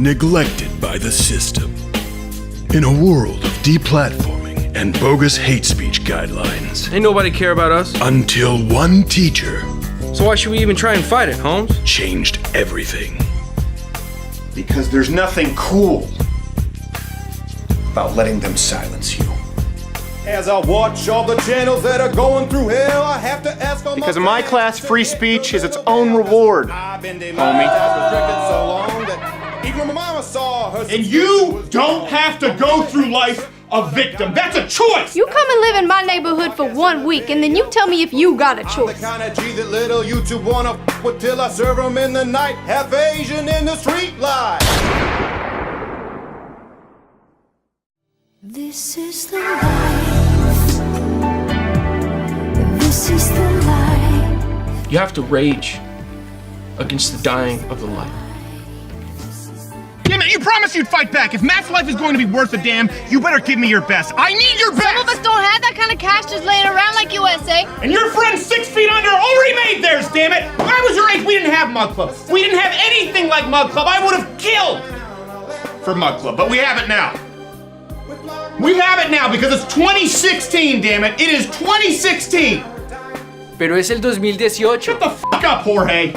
neglected by the system. In a world of deplatforming and bogus hate speech guidelines. Ain't nobody care about us. Until one teacher. So why should we even try and fight it, Holmes? Changed everything. Because there's nothing cool about letting them silence you. As I watch all the channels that are going through hell, I have to ask all Because in my class, free speech is its own reward, homie. And you don't have to go through life a victim. That's a choice. You come and live in my neighborhood for 1 week, and then you tell me if you got a choice. The kind of G that little YouTube wanna with till I serve them in the night. Half Asian in the street light. This is the life. This is the life. You have to rage against the dying of the light. Damn it, you promised you'd fight back. If Matt's life is going to be worth a damn, you better give me your best. I need your best! Some of us don't have that kind of cash just laying around like USA. And your friends 6 feet under already made theirs, damn it! When I was your age, we didn't have Mug Club. We didn't have anything like Mug Club. I would have killed for Mug Club, but we have it now. We have it now because it's 2016, damn it. It is 2016. Pero es el 2018. Shut the fuck up, Jorge.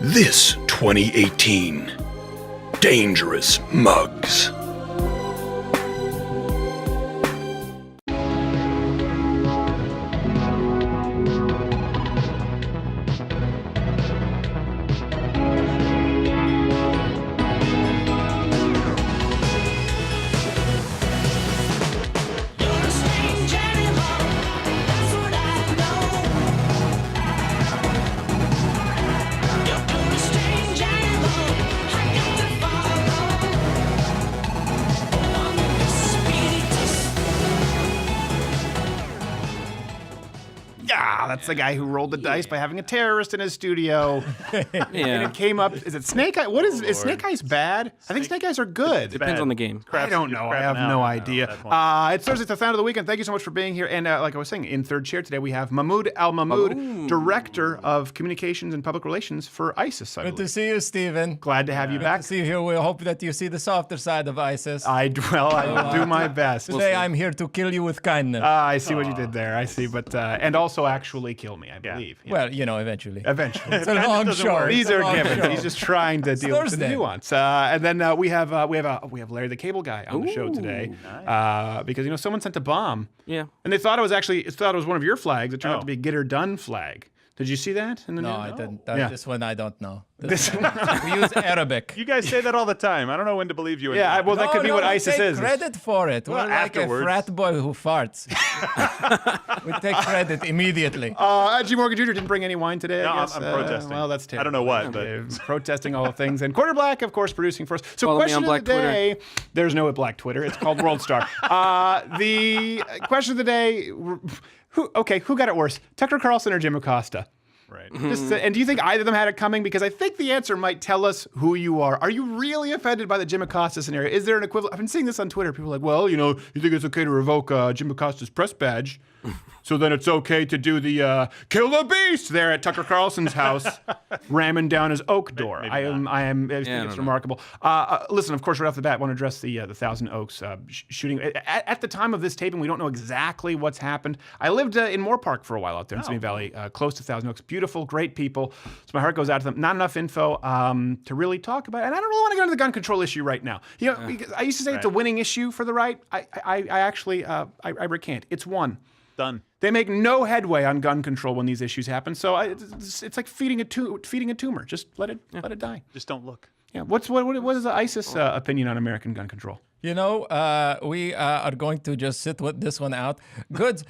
This 2018. Dangerous mugs. That's the guy who rolled the dice by having a terrorist in his studio. Yeah. And it came up, is it Snake Eyes? What is Snake Eyes bad? I think Snake Eyes are good. Depends on the game. I don't know. I have no idea. It's Thursday, it's the sound of the weekend. Thank you so much for being here. And like I was saying, in third chair today, we have Mahmoud al-Mahmahood, Director of Communications and Public Relations for ISIS. Good to see you, Stephen. Glad to have you back. Good to see you here. We hope that you see the softer side of ISIS. I will do my best. Today I'm here to kill you with kindness. I see what you did there. I see. But and also actually kill me, I believe. Yeah. Well, you know, eventually. Eventually. It's a long show. These are givens. He's just trying to deal with the nuance. And then we have Larry the Cable Guy on the show today. Nice. Because someone sent a bomb. Yeah. And they thought it was one of your flags. It turned out to be a Get Her Done flag. Did you see that in the news? No, I didn't. Yeah. This one I don't know. We use Arabic. You guys say that all the time. I don't know when to believe you. Yeah, well, that could be what ISIS is. We take credit for it. Well, We're like a frat boy who farts. We take credit immediately. G. Morgan Jr. didn't bring any wine today, No, I guess. I'm protesting. Well, that's terrible. I don't know what, but... Protesting all the things. And Quarter Black, of course, producing for us. So Follow me question on of Black the day. There's no Black Twitter. It's called World Star. The question of the day, who got it worse? Tucker Carlson or Jim Acosta? Right. And do you think either of them had it coming? Because I think the answer might tell us who you are. Are you really offended by the Jim Acosta scenario? Is there an equivalent? I've been seeing this on Twitter. People are like, well, you think it's okay to revoke Jim Acosta's press badge, so then it's okay to do the kill the beast there at Tucker Carlson's house, ramming down his oak door. I think it's remarkable. Listen, of course, right off the bat, I want to address the Thousand Oaks shooting. At the time of this taping, we don't know exactly what's happened. I lived in Moore Park for a while out there in Simi Valley, close to Thousand Oaks. Beautiful, great people. So my heart goes out to them. Not enough info to really talk about it. And I don't really want to go into the gun control issue right now. I used to say it's a winning issue for the right. I actually recant. It's won. Done. They make no headway on gun control when these issues happen. So it's like feeding a tumor. Just let it die. Just don't look. Yeah. What is the ISIS opinion on American gun control? We are going to just sit with this one out. Good.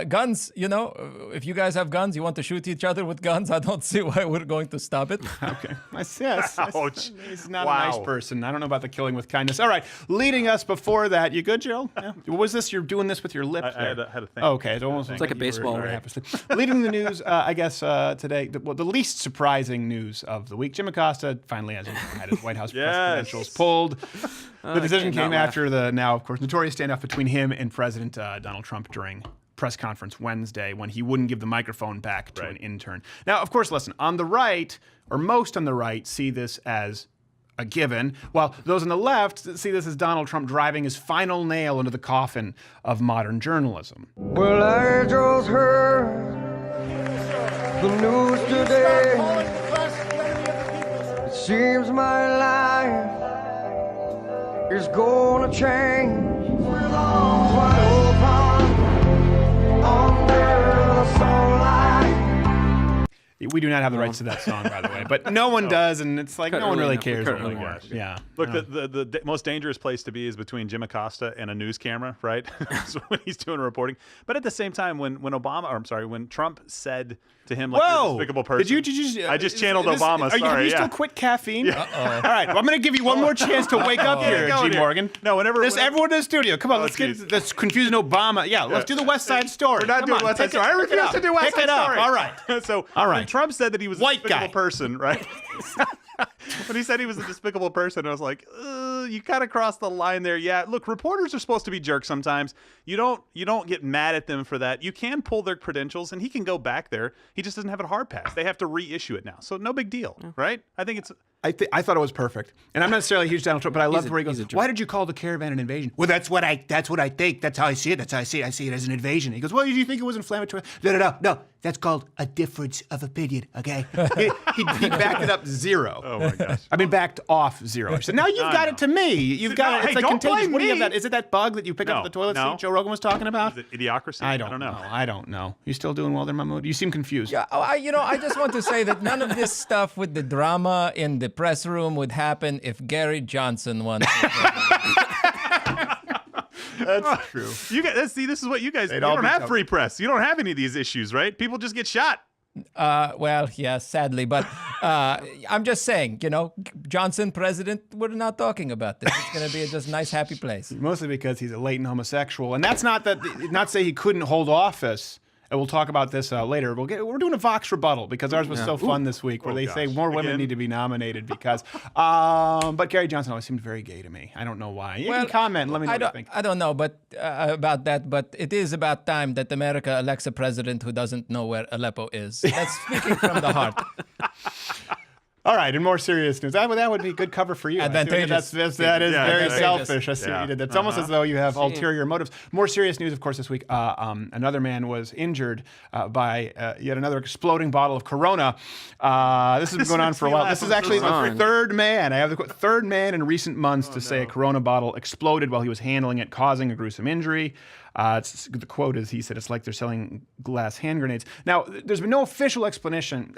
Guns, if you guys have guns, you want to shoot each other with guns, I don't see why we're going to stop it. Okay. Yes. Ouch. He's not a nice person. I don't know about the killing with kindness. All right. Leading us before that. You good, Jill? Yeah. What was this? You're doing this with your lips I had a thing. Oh, okay. It's like a baseball. Leading the news, I guess, today, the least surprising news of the week. Jim Acosta finally had his White House press credentials pulled. The decision came after the now, of course, notorious standoff between him and President Donald Trump during press conference Wednesday when he wouldn't give the microphone back to an intern. Now, of course, listen, on the right, or most on the right, see this as a given, while those on the left see this as Donald Trump driving his final nail into the coffin of modern journalism. Well, I just heard the news today. It seems my life is gonna change. Wide open under the sunlight. We do not have the rights to that song, by the way, but no one does, and it's like no one really cares anymore. Yeah. Look, the most dangerous place to be is between Jim Acosta and a news camera, right? So when he's doing reporting. But at the same time, when Trump said to him, like, you're a despicable person. Did you I just channeled Obama. Have you still quit caffeine? Yeah. All right. Well, I'm going to give you one more chance to wake up here, G. Morgan. No, everyone in the studio. Come on, let's get this confusing Obama. Yeah, let's do the West Side Story. We're not doing West Side Story. I refuse to do West Side Story. All right. So when Trump said that he was a despicable person, right? When he said he was a despicable person, I was like, you kind of crossed the line there. Yeah, look, reporters are supposed to be jerks sometimes. You don't get mad at them for that. You can pull their credentials, and he can go back there. He just doesn't have a hard pass. They have to reissue it now, so no big deal, right? I think it's. I thought it was perfect, and I'm not necessarily a huge Donald Trump, but I loved where he goes, "Why did you call the caravan an invasion?" Well, that's what I think. That's how I see it. That's how I see it. I see it as an invasion. He goes, "Well, do you think it was inflammatory?" No. That's called a difference of opinion. Okay. he backed it up 0. Oh my gosh. I mean, backed off 0. He said, "Now you've got it to me. You've got it. It's like contagious. What do you have that? Is it that bug that you pick up at the toilet seat Joe Rogan was talking about? Is it idiocracy? I don't know. I don't know. You still doing well there, Mahmood? You seem confused. Yeah, I just want to say that none of this stuff with the drama in the press room would happen if Gary Johnson won. That's true. You guys, see, this is what you guys. You don't have free press. You don't have any of these issues, right? People just get shot. Well, yeah, sadly, but I'm just saying, Johnson president, we're not talking about this. It's going to be a just nice, happy place. Mostly because he's a latent homosexual, and that's not say he couldn't hold office. And we'll talk about this later. We're doing a Vox rebuttal because ours was so fun this week, where they say more women need to be nominated because. But Gary Johnson always seemed very gay to me. I don't know why. You can comment. Let me know what you think. I don't know, but about that. But it is about time that America elects a president who doesn't know where Aleppo is. That's speaking from the heart. All right, and more serious news. That would be good cover for you. Advantageous. That is very selfish. I see what you did. It's almost as though you have ulterior motives. More serious news, of course, this week. Another man was injured by yet another exploding bottle of Corona. This has been going on for a while. This is actually the third man. I have the third man in recent months to say a Corona bottle exploded while he was handling it, causing a gruesome injury. The quote is, he said, "It's like they're selling glass hand grenades." Now, there's been no official explanation.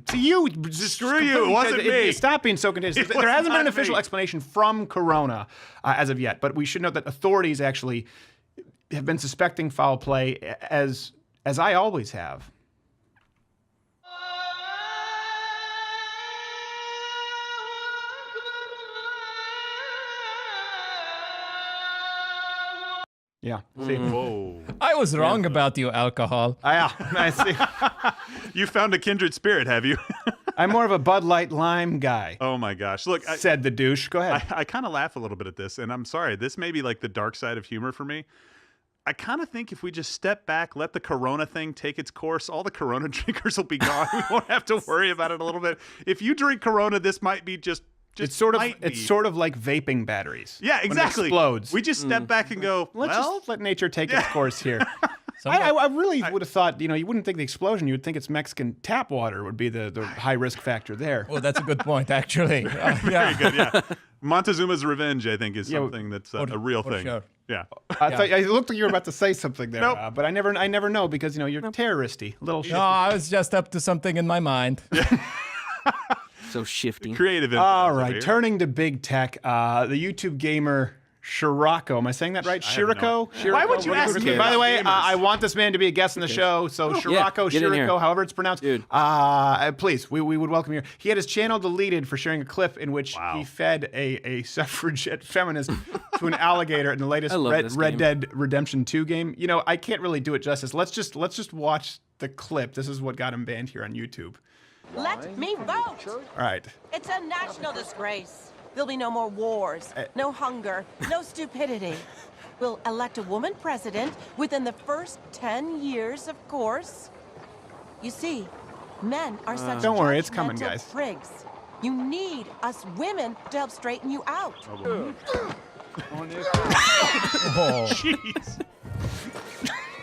See, you, screw you, it wasn't me. Stop being so contentious. There hasn't been an official explanation from Corona as of yet, but we should note that authorities actually have been suspecting foul play, as I always have. Yeah. See. Whoa. I was wrong about you, alcohol. I see. You found a kindred spirit, have you? I'm more of a Bud Light Lime guy. Oh my gosh. Look, said the douche. Go ahead. I kind of laugh a little bit at this, and I'm sorry. This may be like the dark side of humor for me. I kind of think if we just step back, let the Corona thing take its course, all the Corona drinkers will be gone. We won't have to worry about it a little bit. If you drink Corona, this might be just it's sort of like vaping batteries. Yeah, exactly. When it explodes. We just step back and go, let's just let nature take its course here. I really would have thought, you wouldn't think the explosion. You would think it's Mexican tap water would be the high risk factor there. Well, that's a good point, actually. Very good, yeah. Montezuma's revenge, I think, is something that's a real thing. Sure. Yeah. I looked like you were about to say something there, nope. But I never know because, you're terroristy. A little shifty. No, I was just up to something in my mind. So shifty. Creative. All right, turning to big tech, the YouTube gamer Shirako. Am I saying that right? Shirako? Why would you ask me? By the way, I want this man to be a guest on the show, so Shirako, however it's pronounced. Please, we would welcome you. He had his channel deleted for sharing a clip in which he fed a suffragette feminist to an alligator in the latest Red Dead Redemption 2 game. I can't really do it justice. Let's just watch the clip. This is what got him banned here on YouTube. Let me vote! All right. It's a national disgrace. There'll be no more wars, no hunger, no stupidity. We'll elect a woman president within the first 10 years, of course. You see, men are such Don't worry, it's coming, judgmental guys. prigs. You need us women to help straighten you out. Oh. Jeez.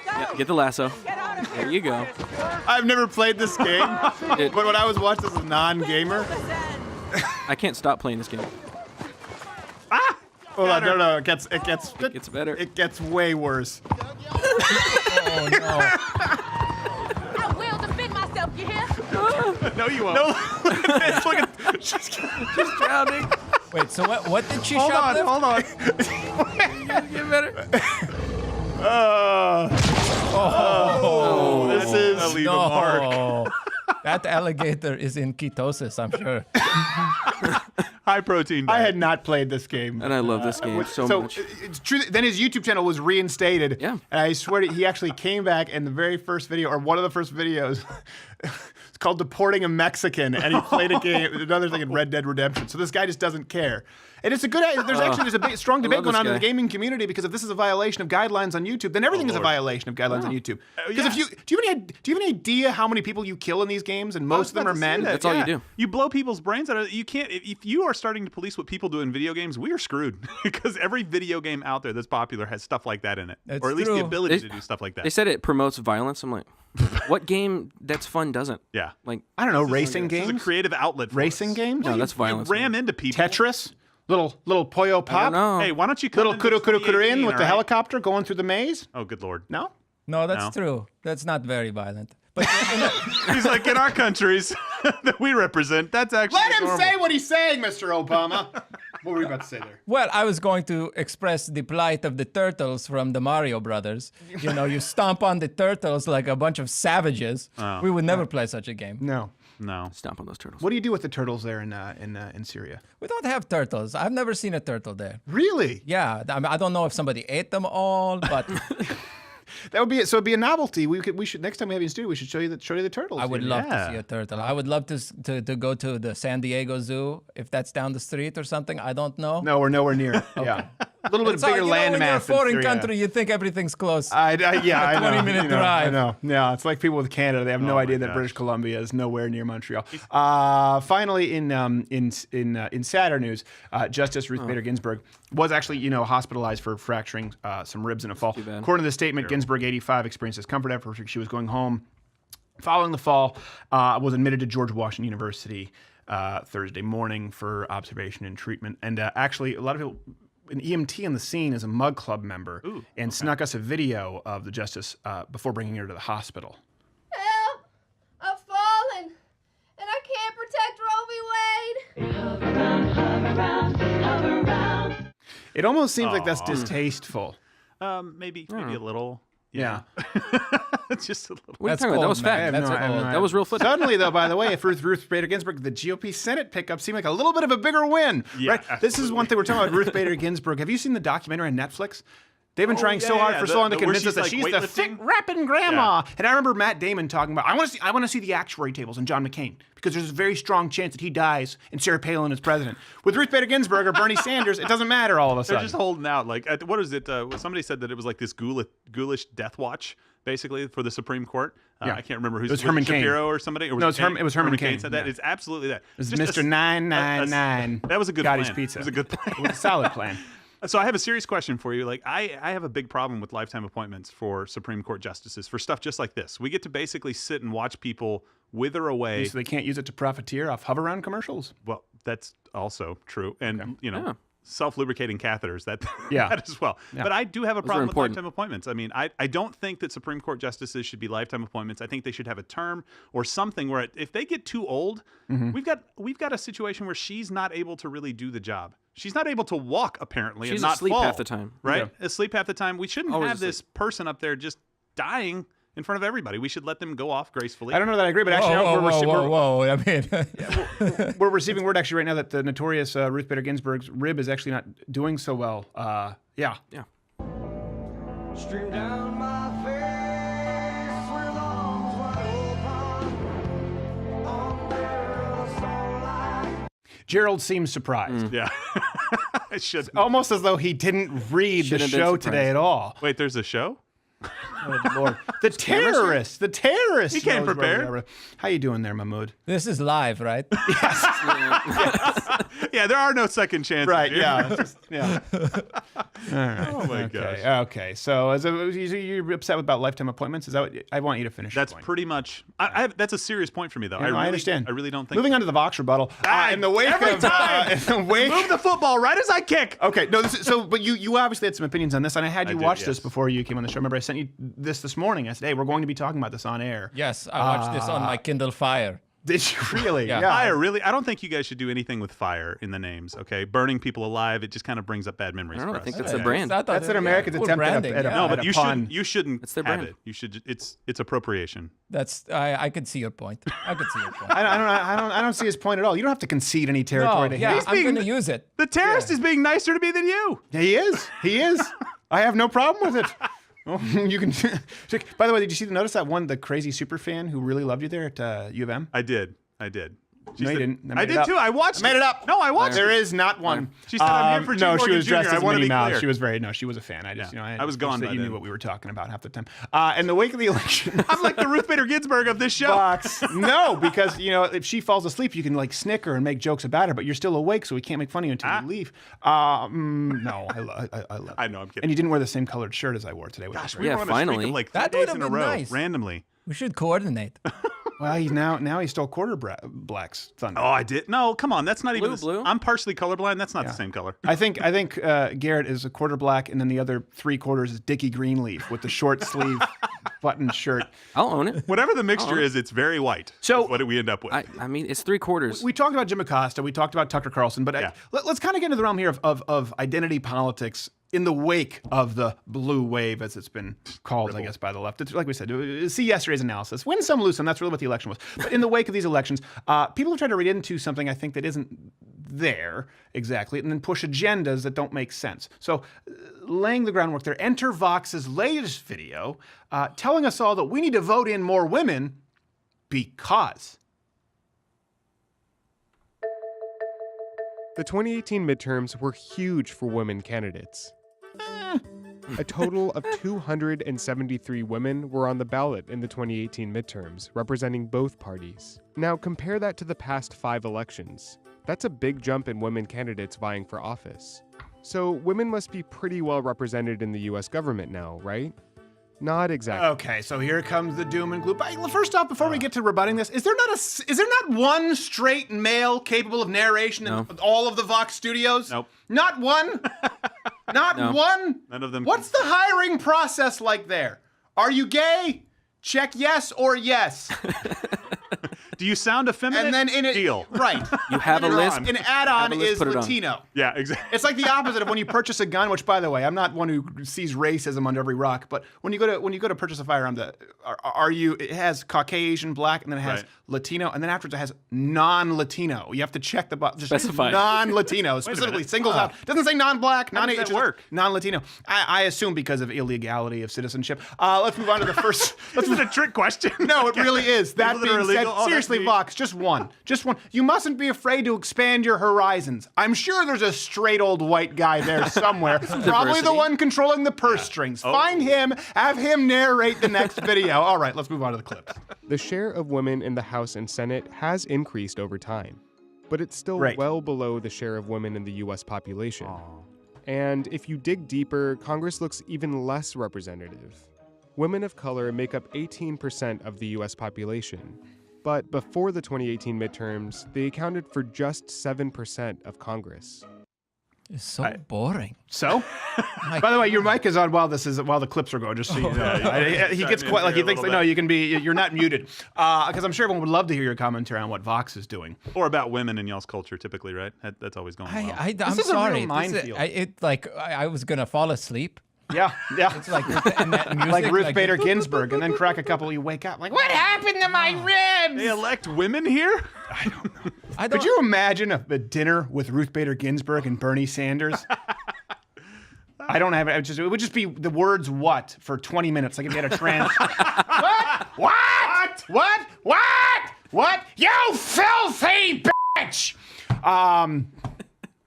Yeah, get the lasso. There you go. I've never played this game, but when I was watching this as a non-gamer, I can't stop playing this game. hold on, no, it gets better. It gets way worse. Oh no. I will defend myself, you hear? No, you won't. No, look at this. Look at she's Drowning. Wait, so what did she Hold on, shoplift? hold on. Get better. this is That'll leave a mark. No. That alligator is in ketosis, I'm sure. High protein diet. I had not played this game. And I love this game so much. It's true. Then his YouTube channel was reinstated. Yeah. And I swear he actually came back in the very first video, or one of the first videos. It's called Deporting a Mexican, and he played a game, another thing in Red Dead Redemption. So this guy just doesn't care. And it's a good. There's a big, strong debate going on in the gaming community because if this is a violation of guidelines on YouTube, then everything is a violation of guidelines on YouTube. Because if you do you have any idea how many people you kill in these games, and most of them are men? That's all you do. You blow people's brains out. You can't. If you are starting to police what people do in video games, we are screwed because every video game out there that's popular has stuff like that in it, That's or at least true. the ability to do stuff like that. They said it promotes violence. I'm like, what game that's fun doesn't? Yeah. Like, I don't know, racing This is games, a creative outlet. For racing us. games. no, that's violence. You ram into people. Tetris, little Puyo I Pop, don't know. Hey, why don't you come little into kudo in 2018, with the all right? helicopter going through the maze. Oh, good lord. No. No, that's No. true. That's not very violent. But He's like, in our countries that we represent, that's actually Let him normal. say what he's saying, Mr. Obama. What were you about to say there? well, I was going to express the plight of the turtles from the Mario Brothers. You know, you stomp on the turtles like a bunch of savages. We would never play such a game. No. No. Stomp on those turtles. What do you do with the turtles there in Syria? We don't have turtles. I've never seen a turtle there. Really? Yeah, I don't know if somebody ate them all, but That would be it. So it'd be a novelty. We should next time we have you in studio, we should show you the turtles. I would here. love to Yeah. see a turtle. I would love to go to the San Diego Zoo if that's down the street or something. I don't know. No, we're nowhere near it. Yeah. A little bit So, bigger you know, land when you're a mass. than foreign Syria. country, you think everything's close. I know. 20-minute drive. I know. Yeah, it's like people with Canada. They have no Oh my idea that gosh. British Columbia is nowhere near Montreal. Finally, in sadder news, Justice Ruth Bader Ginsburg was actually, hospitalized for fracturing some ribs in a fall. bad. According to the statement, Ginsburg, 85, experienced discomfort after she was going home. Following the fall, was admitted to George Washington University Thursday morning for observation and treatment. And actually, a lot of people. An EMT on the scene is a Mug Club member and snuck us a video of the justice before bringing her to the hospital. Help! I've fallen, and I can't protect Roe v. Wade. It almost seems like that's distasteful. Maybe a little. Yeah. Just a little. What are you That's talking about? That cold, was man. fact. That's That was real footage. Suddenly, though, by the way, if Ruth Bader Ginsburg, the GOP Senate pickup seemed like a little bit of a bigger win. Yeah, Right? This is one thing we're talking about Ruth Bader Ginsburg. Have you seen the documentary on Netflix? They've been trying so hard for so long to where convince us that she's, she's like, the fit weightlifting? rapping grandma. And I remember Matt Damon talking about, I want to see the actuary tables in John McCain because there's a very strong chance that he dies and Sarah Palin is president. With Ruth Bader Ginsburg or Bernie Sanders, it doesn't matter all of a They're sudden. just holding out. Like, what is it? Somebody said that it was like this ghoulish death watch, basically, for the Supreme Court. Yeah. I can't remember who's It was Herman Cain. Shapiro or somebody. Or No, it was Herman Cain. said that. Yeah. It's absolutely that. It was Just Mr. 999. That was a good Gotti's plan. Pizza. It was a good plan. It was a solid plan. So I have a serious question for you. Like, I have a big problem with lifetime appointments for Supreme Court justices for stuff just like this. We get to basically sit and watch people wither away. So they can't use it to profiteer off hover round commercials? Well, that's also true. And, Yeah. self-lubricating catheters, that as well. Yeah. But I do have a Those are problem with important. lifetime appointments. I mean, I don't think that Supreme Court justices should be lifetime appointments. I think they should have a term or something where if they get too old, we've got a situation where she's not able to really do the job. She's not able to walk, apparently, She's and not asleep fall, half the time. right? Asleep half the time. We shouldn't Always have this person up there just dying in front of everybody. We should let them go off gracefully. I don't know that I agree, but actually, whoa. I mean, we're receiving word actually right now that the notorious Ruth Bader Ginsburg's rib is actually not doing so well. Yeah. Stream down my face with arms wide open under the sunlight. Gerald seems surprised. Yeah. I should. Almost as though he didn't read the Shouldn't have been show surprised. today at all. Wait, there's a show? Oh, Lord. The terrorist. He came knows prepared. where- How you doing there, Mahmood? This is live, right? Yeah, there are no second chances. Right, here. yeah. Yeah. All right. Oh my gosh. Okay. So you're upset about lifetime appointments? Is that what I want you to finish? That's your point. pretty much. That's a serious point for me, though. Yeah, no, I understand. I really don't think. Moving on to the Vox rebuttal. In the wake every of time. in the wake, Move the football right as I kick. Okay, no, but you obviously had some opinions on this, and I had you did, watch yes. this before you came on the show. Remember, I sent you this morning. I said, hey, we're going to be talking about this on air. Yes, I watched this on my Kindle Fire. Did you really? Yeah. Fire, really? I don't think you guys should do anything with fire in the names, okay? Burning people alive, it just kind of brings up bad memories I don't know. for I think us. that's a brand. That's an American's Cool attempt branding, at a yeah. No, at but a you pun. shouldn't It's their have brand. it. You should. It's appropriation. I could see your point. I could see your point. I don't see his point at all. You don't have to concede any territory to him. I'm going to use it. The terrorist is being nicer to me than you. He is. I have no problem with it. Oh, you can. By the way, did you notice that one, the crazy super fan who really loved you there at U of M? I did. She No, you said- didn't. I did too. I watched. I made it up. No, I watched. There it. is not one. She said, "I'm here for G. No, she Morgan was dressed Jr. I as wanna Minnie be Mouse. clear. She was she was a fan. I just, I was gone that by you then. knew what we were talking about half the time. In the wake of the election, I'm like the Ruth Bader Ginsburg of this show. Vox. No, because if she falls asleep, you can snicker and make jokes about her, but you're still awake, so we can't make fun of you until you leave. No, I love. I know. I'm kidding. And you didn't wear the same colored shirt as I wore today. Gosh, we we Yeah, were on a streak finally. of like 3 That days would've in a been row, nice. randomly. We should coordinate. well, now he stole Black's thunder. Oh, I did. No, come on. That's not even. Blue? I'm partially colorblind. That's not the same color. I think Garrett is a quarter black, and then the other 3/4 is Dickie Greenleaf with the short sleeve button shirt. I'll own it. Whatever the mixture is, it's very white. So is what we end up with. I mean, it's 3/4. We talked about Jim Acosta, we talked about Tucker Carlson, but let's kind of get into the realm here of identity politics in the wake of the blue wave, as it's been called, I guess, by the left. It's like we said, see yesterday's analysis. Win some, lose some. That's really what the election was. But in the wake of these elections, people have tried to read into something I think that isn't there exactly, and then push agendas that don't make sense. So laying the groundwork there, enter Vox's latest video telling us all that we need to vote in more women because... The 2018 midterms were huge for women candidates. A total of 273 women were on the ballot in the 2018 midterms, representing both parties. Now compare that to the past 5 elections. That's a big jump in women candidates vying for office. So women must be pretty well represented in the US government now, right? Not exactly. Okay, so here comes the doom and gloom. First off, before we get to rebutting this, is there not one straight male capable of narration in all of the Vox studios? Nope. Not one? Not one? None of them. What's the hiring process like there? Are you gay? Check yes or yes. Do you sound effeminate? And then in it, deal. Right. You have a list. An add-on is put it on. Latino. Yeah, exactly. It's like the opposite of when you purchase a gun, which, by the way, I'm not one who sees racism under every rock, but when you go to purchase a firearm, it has Caucasian, black, and then it has Right. Latino, and then afterwards it has non-Latino. You have to check the box. Specify. Non-Latino, specifically singles out. Doesn't say non-black, How does that work? Non-Latino. I assume because of illegality of citizenship. Let's move on to the first. This is a trick question. No, it really is. That People that are being said, illegal? Oh, that's seriously, me. Vox, just one. You mustn't be afraid to expand your horizons. I'm sure there's a straight old white guy there somewhere, probably the Diversity. one controlling the purse strings. Find him, have him narrate the next video. All right, let's move on to the clips. The share of women in the House and Senate has increased over time, but it's still Right. well below the share of women in the US population. And if you dig deeper, Congress looks even less representative. Women of color make up 18% of the US population, but before the 2018 midterms, they accounted for just 7% of Congress. It's so boring. So, by the way, your mic is on while the clips are going. Just so you know, he gets quite like he thinks. No, you're not muted because I'm sure everyone would love to hear your commentary on what Vox is doing, or about women in y'all's culture, typically, right? That's always going well. I'm This is a sorry. real minefield. I was gonna fall asleep. Yeah. It's like and that music, like Ruth Bader Ginsburg, and then crack a couple. You wake up like, what happened to my ribs? They elect women here? I don't know. Could you imagine a dinner with Ruth Bader Ginsburg and Bernie Sanders? I don't have it. It would just be the words "what" for 20 minutes, like if you had a trans. What? You filthy bitch!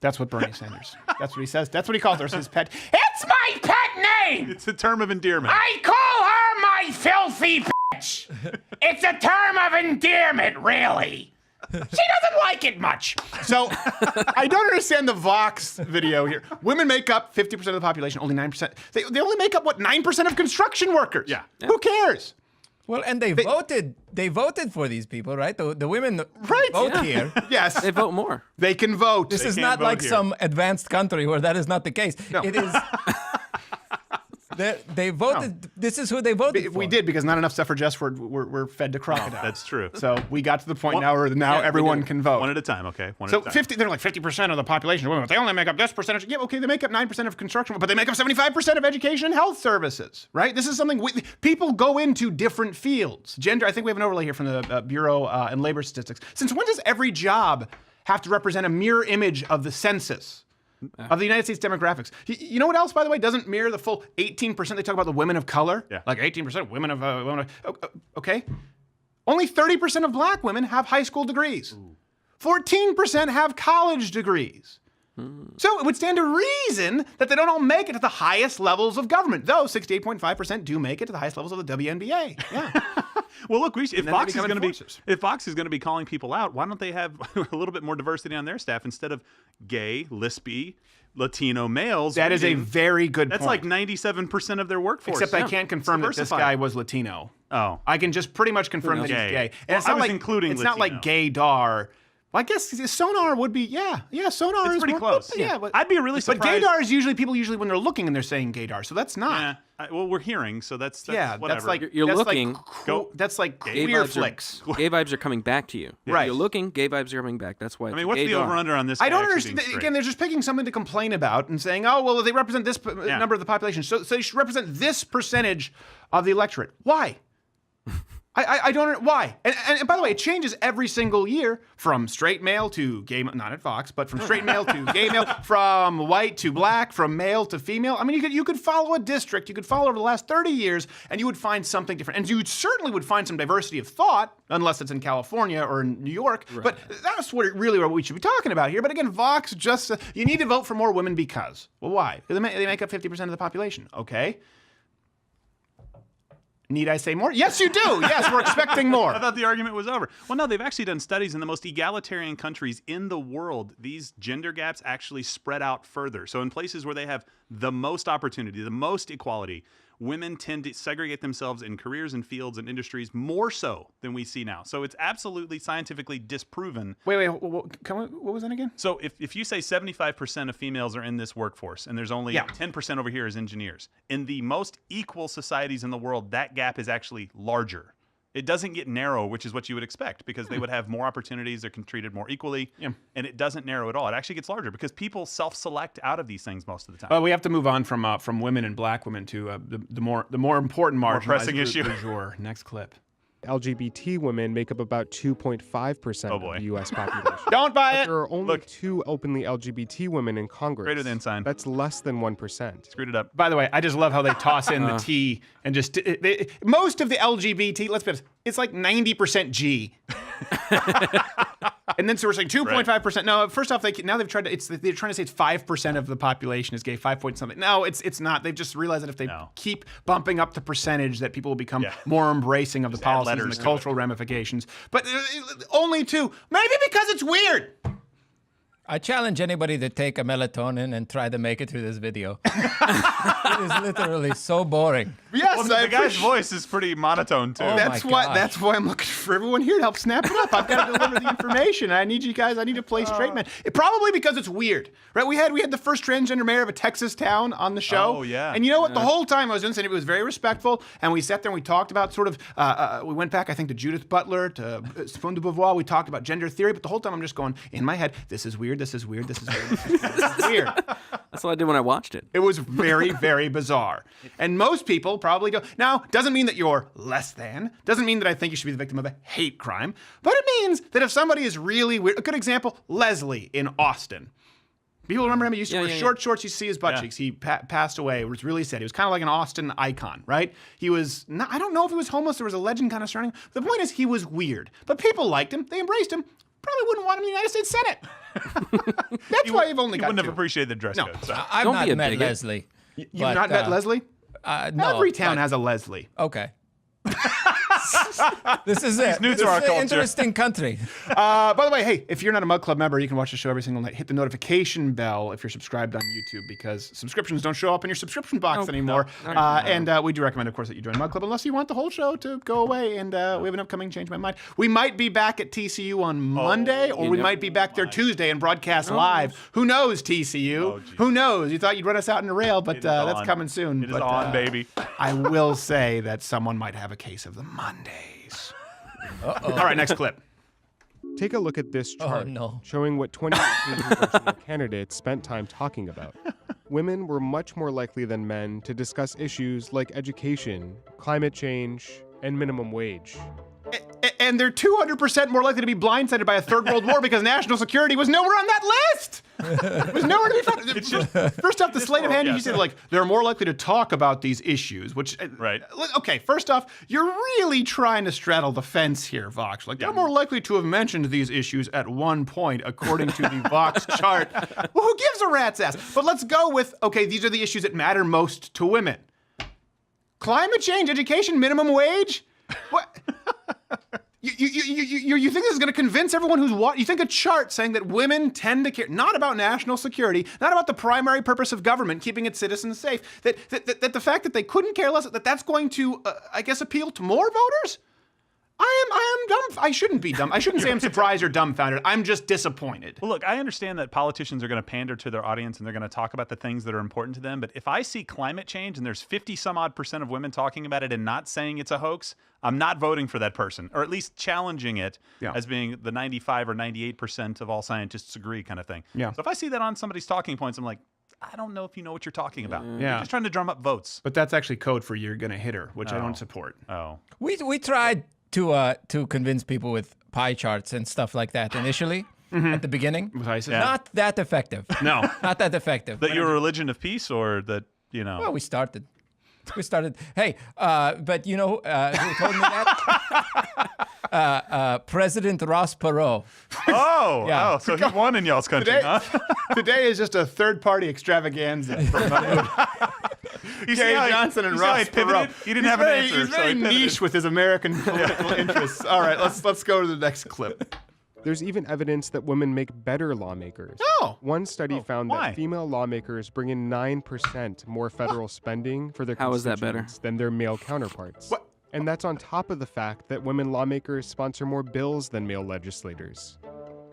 That's what Bernie Sanders. That's what he says. That's what he calls her. His pet. It's my pet name. It's a term of endearment. I call filthy bitch. It's a term of endearment, really. She doesn't like it much. So I don't understand the Vox video here. Women make up 50% of the population, only 9%. They only make up, what, 9% of construction workers? Yeah. Who cares? Well, and they voted for these people, right? The women vote here. Yes. They vote more. They can vote. This is not like some advanced country where that is not the case. No. It is. They voted. No. This is who they voted for. We did because not enough suffragists were fed to crocodiles. That's true. So we got to the point now where everyone can vote. One at a time, okay? So 50, they're like 50% of the population of women, but they only make up this percentage. Yeah, okay, they make up 9% of construction, but they make up 75% of education and health services, right? This is something people go into different fields. Gender, I think we have an overlay here from the Bureau and Labor Statistics. Since when does every job have to represent a mirror image of the census? Of the United States demographics. You know what else, by the way, doesn't mirror the full 18% they talk about the women of color? Yeah. Like 18% women of okay. Only 30% of black women have high school degrees. 14% have college degrees. So it would stand to reason that they don't all make it to the highest levels of government, though 68.5% do make it to the highest levels of the WNBA. Yeah. Well, look, if Fox is going to be calling people out, why don't they have a little bit more diversity on their staff instead of gay, lispy, Latino males? That is a very good point. That's like 97% of their workforce. Except I can't confirm that this guy was Latino. Oh. I can just pretty much confirm that he's gay. And Well, it's not like gaydar. Well, I guess sonar would be, yeah, sonar is pretty more, close. Yeah, but I'd be really surprised. But gaydar is people usually when they're looking and they're saying gaydar, so that's not. Yeah, well, we're hearing, so that's whatever. That's like you're looking. That's like queer flicks. Gay vibes are coming back to you. Right. You're looking. Gay vibes are coming back. That's why. I mean, what's the over/under on this? I don't understand. Again, they're just picking something to complain about and saying, oh, well, they represent this number of the population, so they should represent this percentage of the electorate. Why? I don't know why. And by the way, it changes every single year from straight male to gay, not at Fox, but from straight male to gay male, from white to black, from male to female. I mean, you could follow a district, you could follow over the last 30 years, and you would find something different. And you certainly would find some diversity of thought, unless it's in California or in New York. Right. But that's what we should be talking about here. But again, Vox just, you need to vote for more women because. Well, why? They make up 50% of the population. Okay. Need I say more? Yes, you do. Yes, we're expecting more. I thought the argument was over. Well, no, they've actually done studies in the most egalitarian countries in the world. These gender gaps actually spread out further. So in places where they have the most opportunity, the most equality, women tend to segregate themselves in careers and fields and industries more so than we see now. So it's absolutely scientifically disproven. Wait, what was that again? So if you say 75% of females are in this workforce and there's only 10% over here as engineers, in the most equal societies in the world, that gap is actually larger. It doesn't get narrow, which is what you would expect, because they would have more opportunities, they're treated more equally, and it doesn't narrow at all. It actually gets larger because people self-select out of these things most of the time. Well, we have to move on from women and black women to the more important marginalized pressing issue. Du jour. Next clip. LGBT women make up about 2.5% of the U.S. population. Don't buy it. There are only 2 openly LGBT women in Congress. Greater than sign. That's less than 1%. Screwed it up. By the way, I just love how they toss in the T and just most of the LGBT. Let's be honest, it's like 90% G. And then so we're saying 2.5%. No, first off, they're trying to say it's 5% of the population is gay, 5 point something. No, it's not. They've just realized that if they keep bumping up the percentage, that people will become more embracing of the policies and the cultural ramifications. But only 2, maybe because it's weird. I challenge anybody to take a melatonin and try to make it through this video. It is literally so boring. Yes, well, the guy's voice is pretty monotone too. That's why I'm looking for everyone here to help snap it up. I've got to deliver the information. I need you guys. I need to play straight man. Probably because it's weird, right? We had the first transgender mayor of a Texas town on the show. Oh yeah. And you know what? The whole time I was saying it was very respectful, and we sat there and we talked about sort of. We went back, I think, to Judith Butler, to Simone de Beauvoir. We talked about gender theory, but the whole time I'm just going in my head. This is weird. This is weird. This is weird. This is weird. That's what I did when I watched it. It was very, very bizarre. And most people probably go, now, doesn't mean that you're less than, doesn't mean that I think you should be the victim of a hate crime, but it means that if somebody is really weird, a good example, Leslie in Austin. People remember him, he used to wear short shorts, you see his butt cheeks. He passed away, it was really sad. He was kind of like an Austin icon, right? He was, I don't know if he was homeless, there was a legend kind of surrounding him. The point is, he was weird. But people liked him, they embraced him. Probably wouldn't want him in the United States Senate. That's why you've only got 2. Wouldn't have appreciated the dress code. So. I've not met Leslie. You've not met Leslie? No. Every town has a Leslie. Okay. This is He's new to This our is an culture. interesting country. By the way, hey, if you're not a Mug Club member, you can watch the show every single night. Hit the notification bell if you're subscribed on YouTube, because subscriptions don't show up in your subscription box anymore. And we do recommend, of course, that you join Mug Club unless you want the whole show to go away. And we have an upcoming Change My Mind. We might be back at TCU on Monday, or we might be back there Tuesday and broadcast live. Who knows, TCU? Who knows? You thought you'd run us out in the rail, but that's coming soon. It is on, baby. I will say that someone might have a case of the Mondays. All right, next clip. Take a look at this chart no. showing what 2018 congressional candidates spent time talking about. Women were much more likely than men to discuss issues like education, climate change, and minimum wage. And they're 200% more likely to be blindsided by a third world war because national security was nowhere on that list. It was nowhere to be found. First off, the sleight of hand, you said, like, they're more likely to talk about these issues, which, right. Okay, first off, you're really trying to straddle the fence here, Vox. Like, they're more likely to have mentioned these issues at one point, according to the Vox chart. Well, who gives a rat's ass? But let's go with, okay, these are the issues that matter most to women. Climate change, education, minimum wage? What? You think this is going to convince everyone who's watching? You think a chart saying that women tend to care, not about national security, not about the primary purpose of government, keeping its citizens safe, that the fact that they couldn't care less, that's going to, I guess, appeal to more voters? I am dumb. I shouldn't be dumb. I shouldn't say I'm surprised or dumbfounded. I'm just disappointed. Well, look, I understand that politicians are going to pander to their audience and they're going to talk about the things that are important to them. But if I see climate change and there's 50-some-odd% of women talking about it and not saying it's a hoax, I'm not voting for that person, or at least challenging it as being the 95 or 98% of all scientists agree kind of thing. Yeah. So if I see that on somebody's talking points, I'm like, I don't know if you know what you're talking about. Yeah. You're just trying to drum up votes. But that's actually code for you're going to hit her, which I don't support. Oh. We tried to convince people with pie charts and stuff like that initially at the beginning. With ISIS? Yeah. Not that effective. No. Not that effective. That you're a religion of peace, or that, you know? Well, we started. Hey, but you know who told me that? President Ross Perot. Oh, Yeah. oh, so he won in y'all's country, huh? Today is just a third-party extravaganza from Gary Johnson and Ross Perot. He didn't have an answer. He's very niche with his American political interests. All right, let's go to the next clip. There's even evidence that women make better lawmakers. Oh. One study found why? that female lawmakers bring in 9% more federal spending for their How is that better? constituents than their male counterparts. What? And that's on top of the fact that women lawmakers sponsor more bills than male legislators.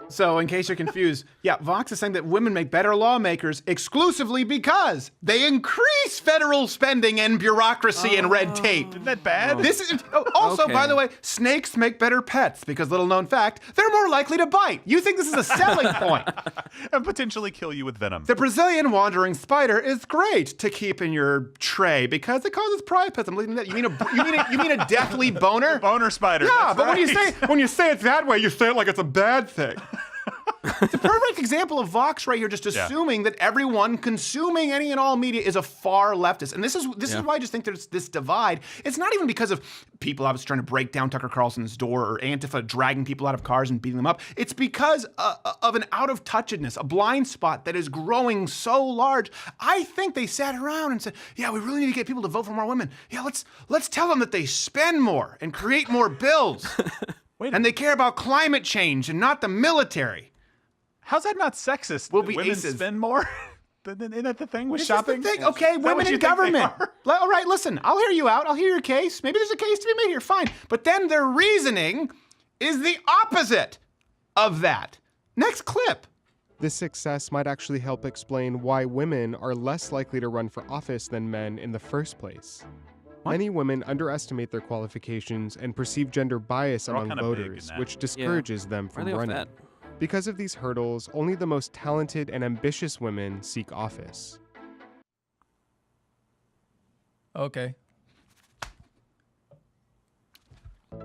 So, in case you're confused, yeah, Vox is saying that women make better lawmakers exclusively because they increase federal spending and bureaucracy and red tape. Isn't that bad? This is also, by the way, snakes make better pets because, little known fact, they're more likely to bite. You think this is a selling point? And potentially kill you with venom. The Brazilian wandering spider is great to keep in your tray because it causes priapism. You mean a deathly boner? Boner spider. Yeah, that's but right. when you say it that way, you say it like it's a bad thing. It's a perfect example of Vox right here, just assuming that everyone consuming any and all media is a far leftist. And this is why I just think there's this divide. It's not even because of people obviously trying to break down Tucker Carlson's door or Antifa dragging people out of cars and beating them up. It's because of an out-of-touchedness, a blind spot that is growing so large. I think they sat around and said, yeah, we really need to get people to vote for more women. Yeah, let's tell them that they spend more and create more bills. And they care about climate change and not the military. How's that not sexist? We'll that be women aces. spend more? Isn't that the thing with This shopping? is the thing. Okay, women in government. All right, listen, I'll hear you out. I'll hear your case. Maybe there's a case to be made here. Fine. But then their reasoning is the opposite of that. Next clip. This success might actually help explain why women are less likely to run for office than men in the first place. Many women underestimate their qualifications and perceive gender bias They're all among kinda big in voters, that. which discourages them Why are from they all running. fat? Because of these hurdles, only the most talented and ambitious women seek office. Okay.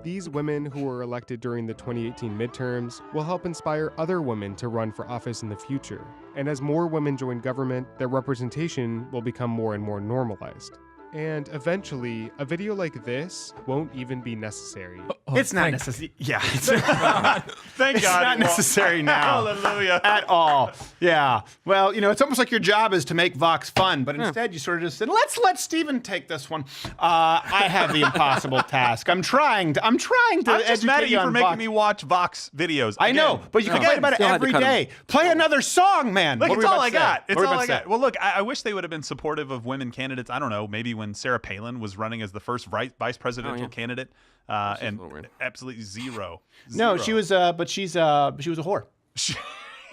These women who were elected during the 2018 midterms will help inspire other women to run for office in the future. And as more women join government, their representation will become more and more normalized. And eventually, a video like this won't even be necessary. It's not necessary. Yeah. Thank It's God. not it won't. necessary now. Hallelujah. At all. Yeah. Well, it's almost like your job is to make Vox fun, but instead you sort of just said, let's let Steven take this one. I have the impossible task. I'm trying to I'm just educate mad at you on for making Vox. me watch Vox videos. I know, again. but you complain about it Still had to every cut 'em. day. Play another song, man. Look, What were it's we all about I to say? got. It's What were we all about I to say? got. Well, look, I wish they would have been supportive of women candidates. I don't know, maybe when Sarah Palin was running as the first vice presidential candidate, and absolutely zero. No, she was, but she was a whore.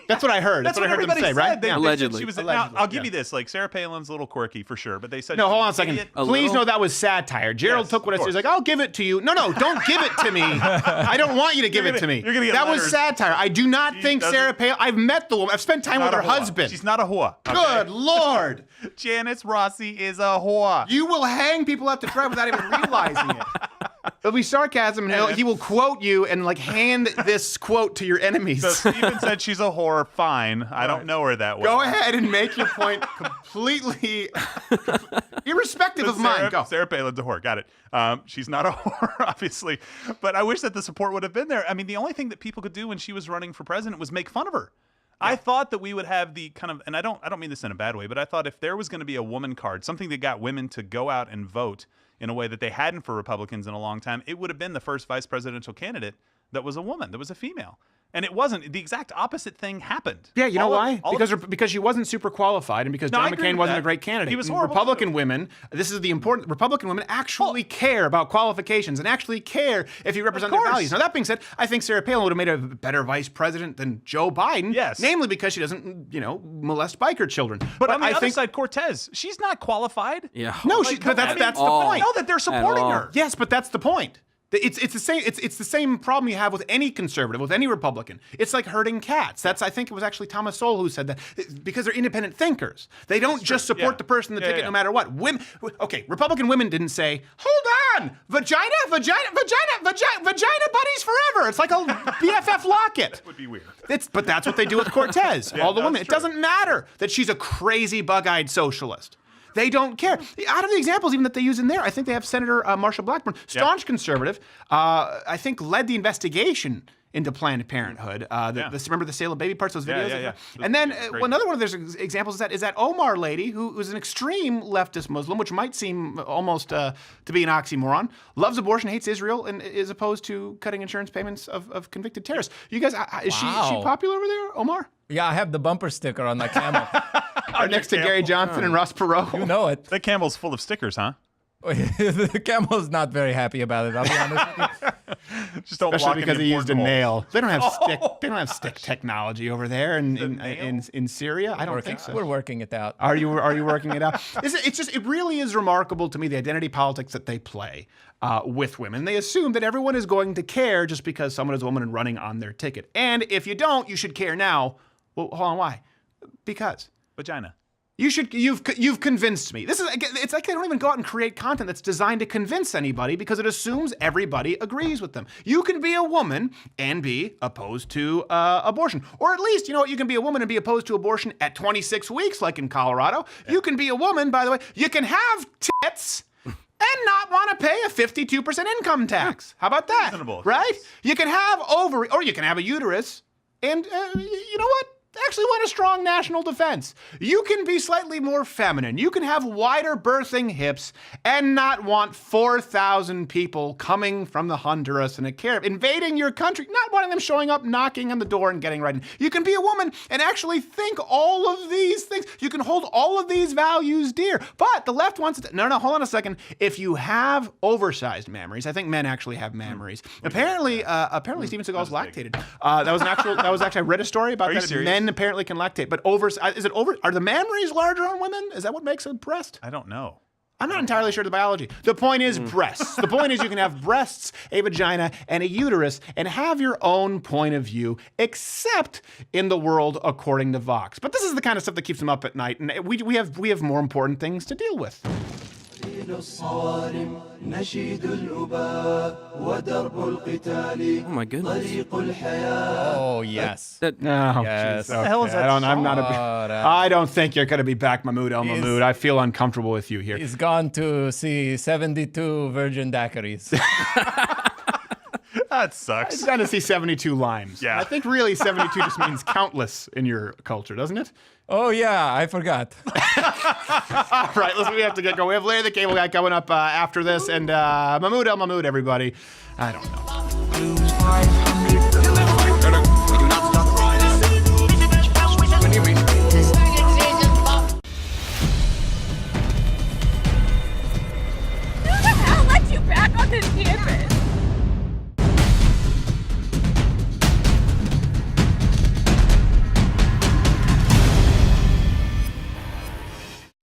That's what I heard. That's what I heard them everybody say, said. right? They Yeah. said Allegedly. She was, Allegedly, now, I'll give yeah. you this. Like, Sarah Palin's a little quirky for sure, but they said... No, she hold on a was an second. idiot. Please know that was satire. Gerald Yes, took what I of said. He's course. like, I'll give it to you. No, don't give it to me. I don't want you to give it to me. you're gonna get that was letters. satire. I do not think doesn't- Sarah Palin... I've met the woman. I've spent time with Not her a whore. husband. She's not a whore. Okay? Good Lord. Janice Rossi is a whore. You will hang people up to dry without even realizing it. It'll be sarcasm, and he will quote you and hand this quote to your enemies. So Steven said she's a whore. Fine. I don't know her that well. Go ahead and make your point completely irrespective of mine. Go. Sarah Palin's a whore. Got it. She's not a whore, obviously. But I wish that the support would have been there. I mean, the only thing that people could do when she was running for president was make fun of her. I thought that we would have the kind of, and I don't mean this in a bad way, but I thought if there was going to be a woman card, something that got women to go out and vote in a way that they hadn't for Republicans in a long time, it would have been the first vice presidential candidate that was a woman, that was a female. And it wasn't. The exact opposite thing happened. Yeah, you know why? Because Because she wasn't super qualified, and because No, I John agree McCain with wasn't that. a great candidate. He was And horrible, Republican too. women, this is the important. Republican women actually care about qualifications and actually care if you represent their course. values. Now that being said, I think Sarah Palin would have made a better vice president than Joe Biden. Yes. namely because she doesn't, molest biker children. But on the I other think side, Cortez, she's not qualified. Yeah. no, Like, but come on. that's I the mean, point. know that they're supporting all. her. Yes, but that's the point. It's the same. It's the same problem you have with any conservative, with any Republican. It's like herding cats. I think it was actually Thomas Sowell who said that, because they're independent thinkers. They don't just support Yeah. the person in the Yeah, ticket yeah. no matter what. Republican women didn't say, "Hold on, vagina buddies forever." It's like a BFF locket. That would be weird. But that's what they do with Cortez. All the that's women. It true. doesn't matter that she's a crazy bug-eyed socialist. They don't care. Out of the examples even that they use in there, I think they have Senator Marsha Blackburn, staunch conservative, I think led the investigation into Planned Parenthood. Remember the sale of baby parts, those videos? Yeah. And then Great. another one of those examples is that Omar lady, who is an extreme leftist Muslim, which might seem almost to be an oxymoron, loves abortion, hates Israel, and is opposed to cutting insurance payments of convicted terrorists. You guys, is she Wow. popular over there, Omar? Yeah, I have the bumper sticker on my camel. Next to Gary Johnson and Ross Perot. You know it. That camel's full of stickers, huh? The camel's not very happy about it, I'll be honest with you. Just don't Especially walk because in he used a important nail. They don't have stick. Oh. They don't have stick technology over there in Syria. I don't think so. We're working it out. Are you working it out? It really is remarkable to me, the identity politics that they play with women. They assume that everyone is going to care just because someone is a woman and running on their ticket. And if you don't, you should care now. Well, hold on, why? Because Vagina. You've convinced me. It's like they don't even go out and create content that's designed to convince anybody because it assumes everybody agrees with them. You can be a woman and be opposed to abortion. Or at least, you can be a woman and be opposed to abortion at 26 weeks, like in Colorado. Yeah. You can be a woman, by the way. You can have tits and not want to pay a 52% income tax. How about that? Reasonable. Right? You can have ovary, or you can have a uterus, and you know what? Actually want a strong national defense. You can be slightly more feminine. You can have wider birthing hips and not want 4,000 people coming from the Honduras in a caravan, invading your country, not wanting them showing up, knocking on the door and getting right in. You can be a woman and actually think all of these things. You can hold all of these values dear. But the left wants to, no, hold on a second. If you have oversized mammaries, I think men actually have mammaries. Apparently Steven Seagal's lactated. That was actually, I read a story about that. serious? Men apparently can lactate, but are the mammaries larger on women? Is that what makes a breast? I don't know. I'm not entirely sure of the biology. The point is breasts. The point is you can have breasts, a vagina, and a uterus, and have your own point of view, except in the world according to Vox. But this is the kind of stuff that keeps them up at night, and we have more important things to deal with. Oh my goodness. Oh yes. That, Oh, Yes. jeez. What the hell is Okay. that I'm not a song? I don't think you're going to be back, Mahmood al-Mahmood. I feel uncomfortable with you here. He's gone to see 72 virgin daiquiris. That sucks. He's going to see 72 limes. Yeah. I think really 72 just means countless in your culture, doesn't it? Oh yeah, I forgot. All right, listen, we have to get going. We have Larry the Cable Guy coming up after this, and Mahmood al-Mahmood, everybody. I don't know. I'll let you back on this campus.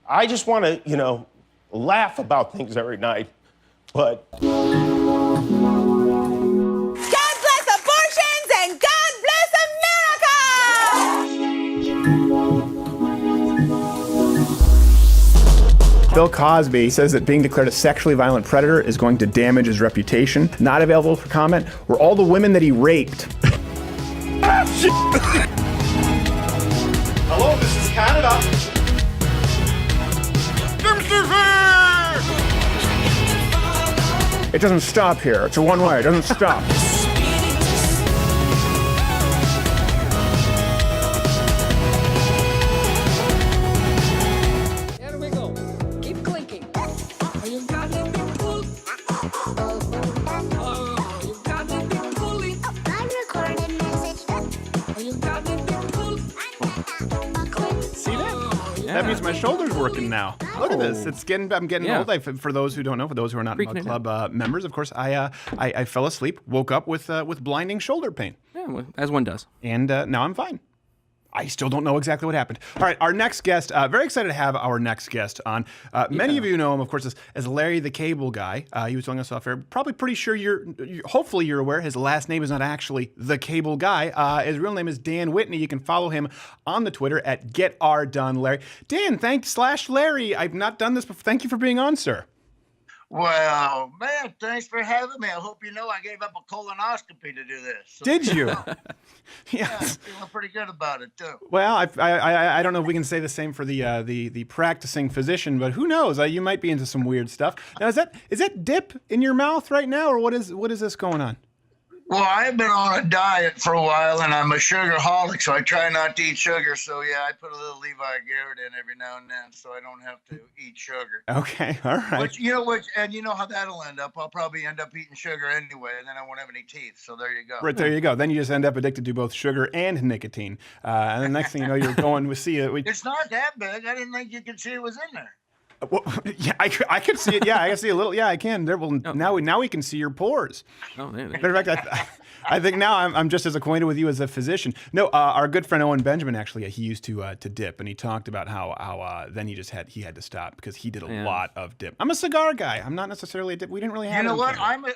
I just want to, laugh about things every night, but God bless abortions and God bless America! Bill Cosby says that being declared a sexually violent predator is going to damage his reputation. Not available for comment were all the women that he raped. Hello, this is Canada. It doesn't stop here. It's a one-way. It doesn't stop. Here we go. Keep clinking. Oh, you got it, big bull. Oh, you got it, big bully. I recorded message. Oh, you got it, big bull. See that? That means my shoulder's working now. Look at this. It's I'm getting Yeah. old. For those who don't know, for those who are not Freaking Mug it out. Club members, of course, I fell asleep, woke up with blinding shoulder pain, Yeah, well, as one does. and now I'm fine. I still don't know exactly what happened. All right, our next guest, very excited to have our next guest on. Many of you know him, of course, as Larry the Cable Guy. He was telling us off air. Probably pretty sure hopefully you're aware his last name is not actually the Cable Guy. His real name is Dan Whitney. You can follow him on the Twitter at GetRDoneLarry. Dan, /Larry. I've not done this before. Thank you for being on, sir. Well, man, thanks for having me. I hope you know I gave up a colonoscopy to do this. So, Did you? Yeah, I'm feeling pretty good about it too. Well, I don't know if we can say the same for the practicing physician, but who knows? You might be into some weird stuff. Now, is that dip in your mouth right now, or what is this going on? Well, I've been on a diet for a while, and I'm a sugarholic, so I try not to eat sugar. So yeah, I put a little Levi Garrett in every now and then, so I don't have to eat sugar. Okay, all right. And you know how that'll end up. I'll probably end up eating sugar anyway, and then I won't have any teeth. So there you go. Right, there you go. Then you just end up addicted to both sugar and nicotine, and the next thing you know, you're going to see it. It's not that big. I didn't think you could see it was in there. Well, yeah, I could see it. Yeah, I can see a little. Yeah, I can. Now we can see your pores. Oh, there. Matter of fact, I think now I'm just as acquainted with you as a physician. No, our good friend Owen Benjamin actually, he used to dip, and he talked about how then he had to stop because he did a lot of dip. I'm a cigar guy. I'm not necessarily a dip. We didn't really have. You know what? Canada.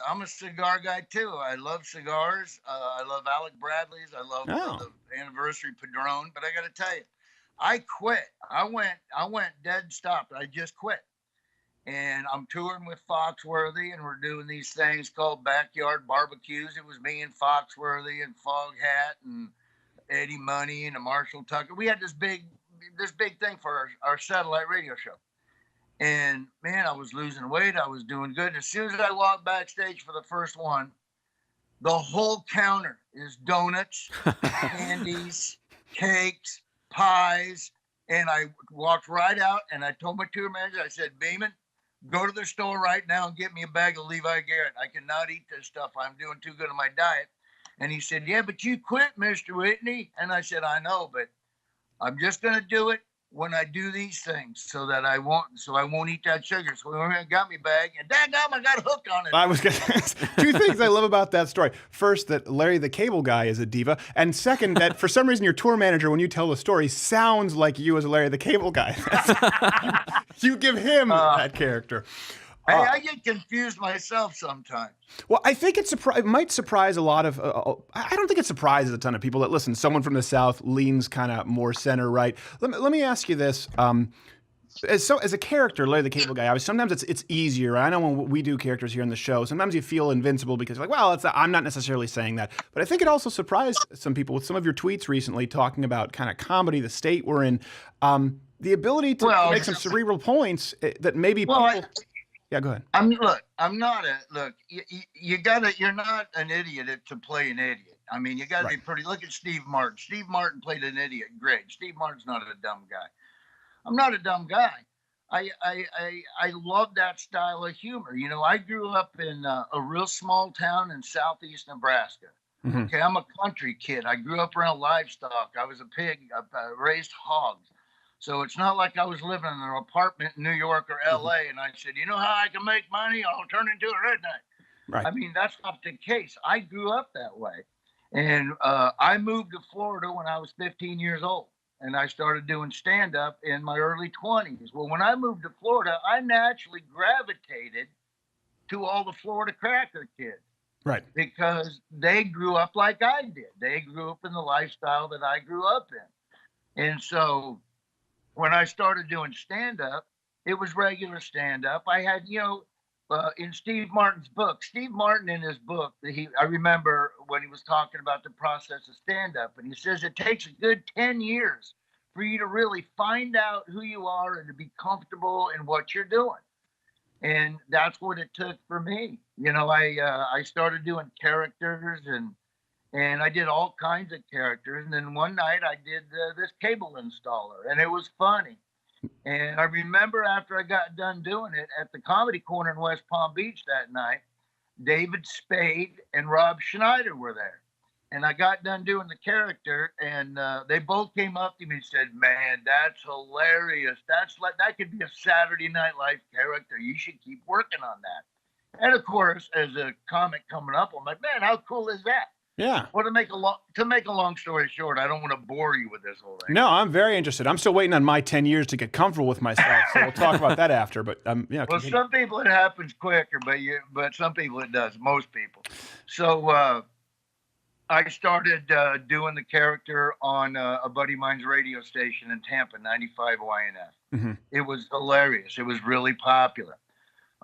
I'm a cigar guy too. I love cigars. I love Alec Bradley's. I love the Anniversary Padron. But I got to tell you, I quit. I went dead stop. I just quit. And I'm touring with Foxworthy, and we're doing these things called backyard barbecues. It was me and Foxworthy and Foghat and Eddie Money and Marshall Tucker. We had this big thing for our satellite radio show. And man, I was losing weight. I was doing good. As soon as I walked backstage for the first one, the whole counter is donuts, candies, cakes, pies. And I walked right out, and I told my tour manager, I said, Beeman, go to the store right now and get me a bag of Levi Garrett. I cannot eat this stuff. I'm doing too good on my diet. And he said, yeah, but you quit, Mr. Whitney. And I said, I know, but I'm just going to do it when I do these things so I won't eat that sugar. So we went and got me a bag, and daggum, I got hooked on it. I was going to two things I love about that story. First, that Larry the Cable Guy is a diva. And second, that for some reason your tour manager, when you tell the story, sounds like you as Larry the Cable Guy. You give him that character. Hey, I get confused myself sometimes. Well, I think it might surprise a lot of. I don't think it surprises a ton of people that listen. Someone from the South leans kind of more center right. Let me ask you this: as a character, Larry the Cable Guy, sometimes it's easier. I know when we do characters here in the show, sometimes you feel invincible because you're like, well, I'm not necessarily saying that. But I think it also surprised some people with some of your tweets recently talking about kind of comedy, the state we're in, the ability to make some cerebral points that maybe people... Yeah, go ahead. I'm not you're not an idiot to play an idiot. I mean, you got to be pretty. Look at Steve Martin. Steve Martin played an idiot. Great. Steve Martin's not a dumb guy. I'm not a dumb guy. I love that style of humor. You know, I grew up in a real small town in southeast Nebraska. Mm-hmm. Okay, I'm a country kid. I grew up around livestock. I was a pig. I raised hogs. So it's not like I was living in an apartment in New York or LA and I said, you know how I can make money? I'll turn into a redneck. Right. I mean, that's not the case. I grew up that way. And I moved to Florida when I was 15 years old. And I started doing stand-up in my early 20s. Well, when I moved to Florida, I naturally gravitated to all the Florida cracker kids. Right. Because they grew up like I did. They grew up in the lifestyle that I grew up in. And so when I started doing stand-up, it was regular stand-up. I had, in Steve Martin's book, Steve Martin in his book, I remember when he was talking about the process of stand-up, and he says it takes a good 10 years for you to really find out who you are and to be comfortable in what you're doing. And that's what it took for me. You know, I started doing characters and I did all kinds of characters. And then one night I did this cable installer, and it was funny. And I remember after I got done doing it at the Comedy Corner in West Palm Beach that night, David Spade and Rob Schneider were there. And I got done doing the character, and they both came up to me and said, man, that's hilarious. That could be a Saturday Night Live character. You should keep working on that. And of course, as a comic coming up, I'm like, man, how cool is that? Yeah. Well, to make a long story short, I don't want to bore you with this whole thing. No, I'm very interested. I'm still waiting on my 10 years to get comfortable with myself, so we'll talk about that after. But yeah. Well, some people it happens quicker, but some people it does. Most people. So I started doing the character on a buddy of mine's radio station in Tampa, 95 YNF. Mm-hmm. It was hilarious. It was really popular.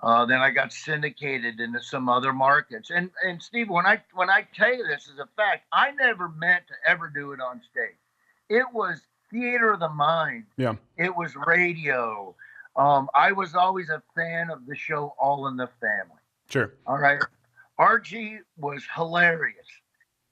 Then I got syndicated into some other markets. And Steve, when I tell you this as a fact, I never meant to ever do it on stage. It was theater of the mind. Yeah. It was radio. I was always a fan of the show All in the Family. Sure. All right. Archie was hilarious.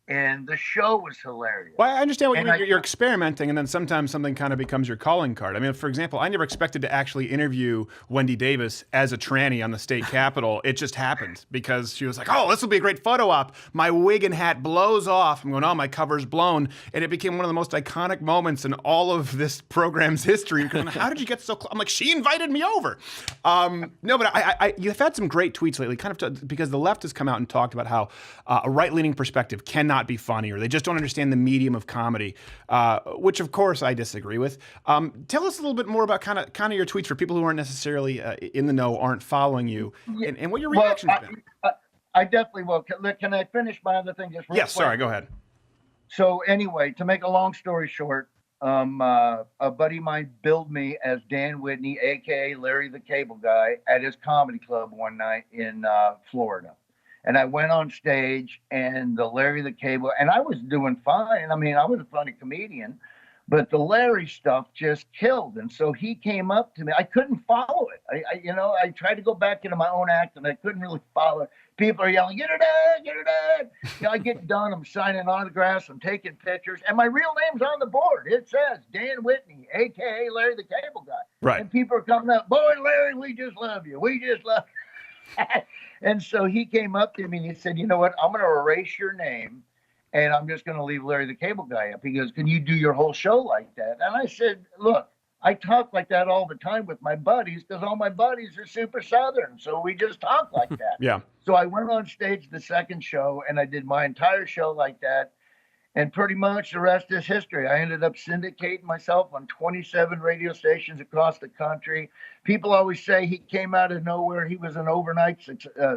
And the show was hilarious. Well, I understand what you mean. You're experimenting, and then sometimes something kind of becomes your calling card. I mean, for example, I never expected to actually interview Wendy Davis as a tranny on the state capitol. It just happened because she was like, oh, this will be a great photo op. My wig and hat blows off. I'm going, oh, my cover's blown. And it became one of the most iconic moments in all of this program's history. Going, how did you get so close? I'm like, she invited me over. No, but you've had some great tweets lately, kind of because the left has come out and talked about how a right-leaning perspective cannot be funny, or they just don't understand the medium of comedy, which of course I disagree with. Tell us a little bit more about kind of your tweets for people who aren't necessarily in the know, aren't following you, and what your reaction's been. I definitely will. Can I finish my other thing just real quick? Sorry, go ahead. So anyway, to make a long story short, a buddy of mine billed me as Dan Whitney, aka Larry the Cable Guy, at his comedy club one night in Florida. And I went on stage and the Larry the Cable, and I was doing fine. I mean, I was a funny comedian, but the Larry stuff just killed. And so he came up to me. I couldn't follow it. I tried to go back into my own act and I couldn't really follow it. People are yelling, get her done, get her done. I get done. I'm signing autographs. I'm taking pictures. And my real name's on the board. It says Dan Whitney, a.k.a. Larry the Cable Guy. Right. And people are coming up, boy, Larry, we just love you. We just love you. And so he came up to me and he said, you know what, I'm going to erase your name and I'm just going to leave Larry the Cable Guy up. He goes, can you do your whole show like that? And I said, look, I talk like that all the time with my buddies because all my buddies are super Southern. So we just talk like that. Yeah. So I went on stage the second show and I did my entire show like that. And pretty much the rest is history. I ended up syndicating myself on 27 radio stations across the country. People always say he came out of nowhere. He was an overnight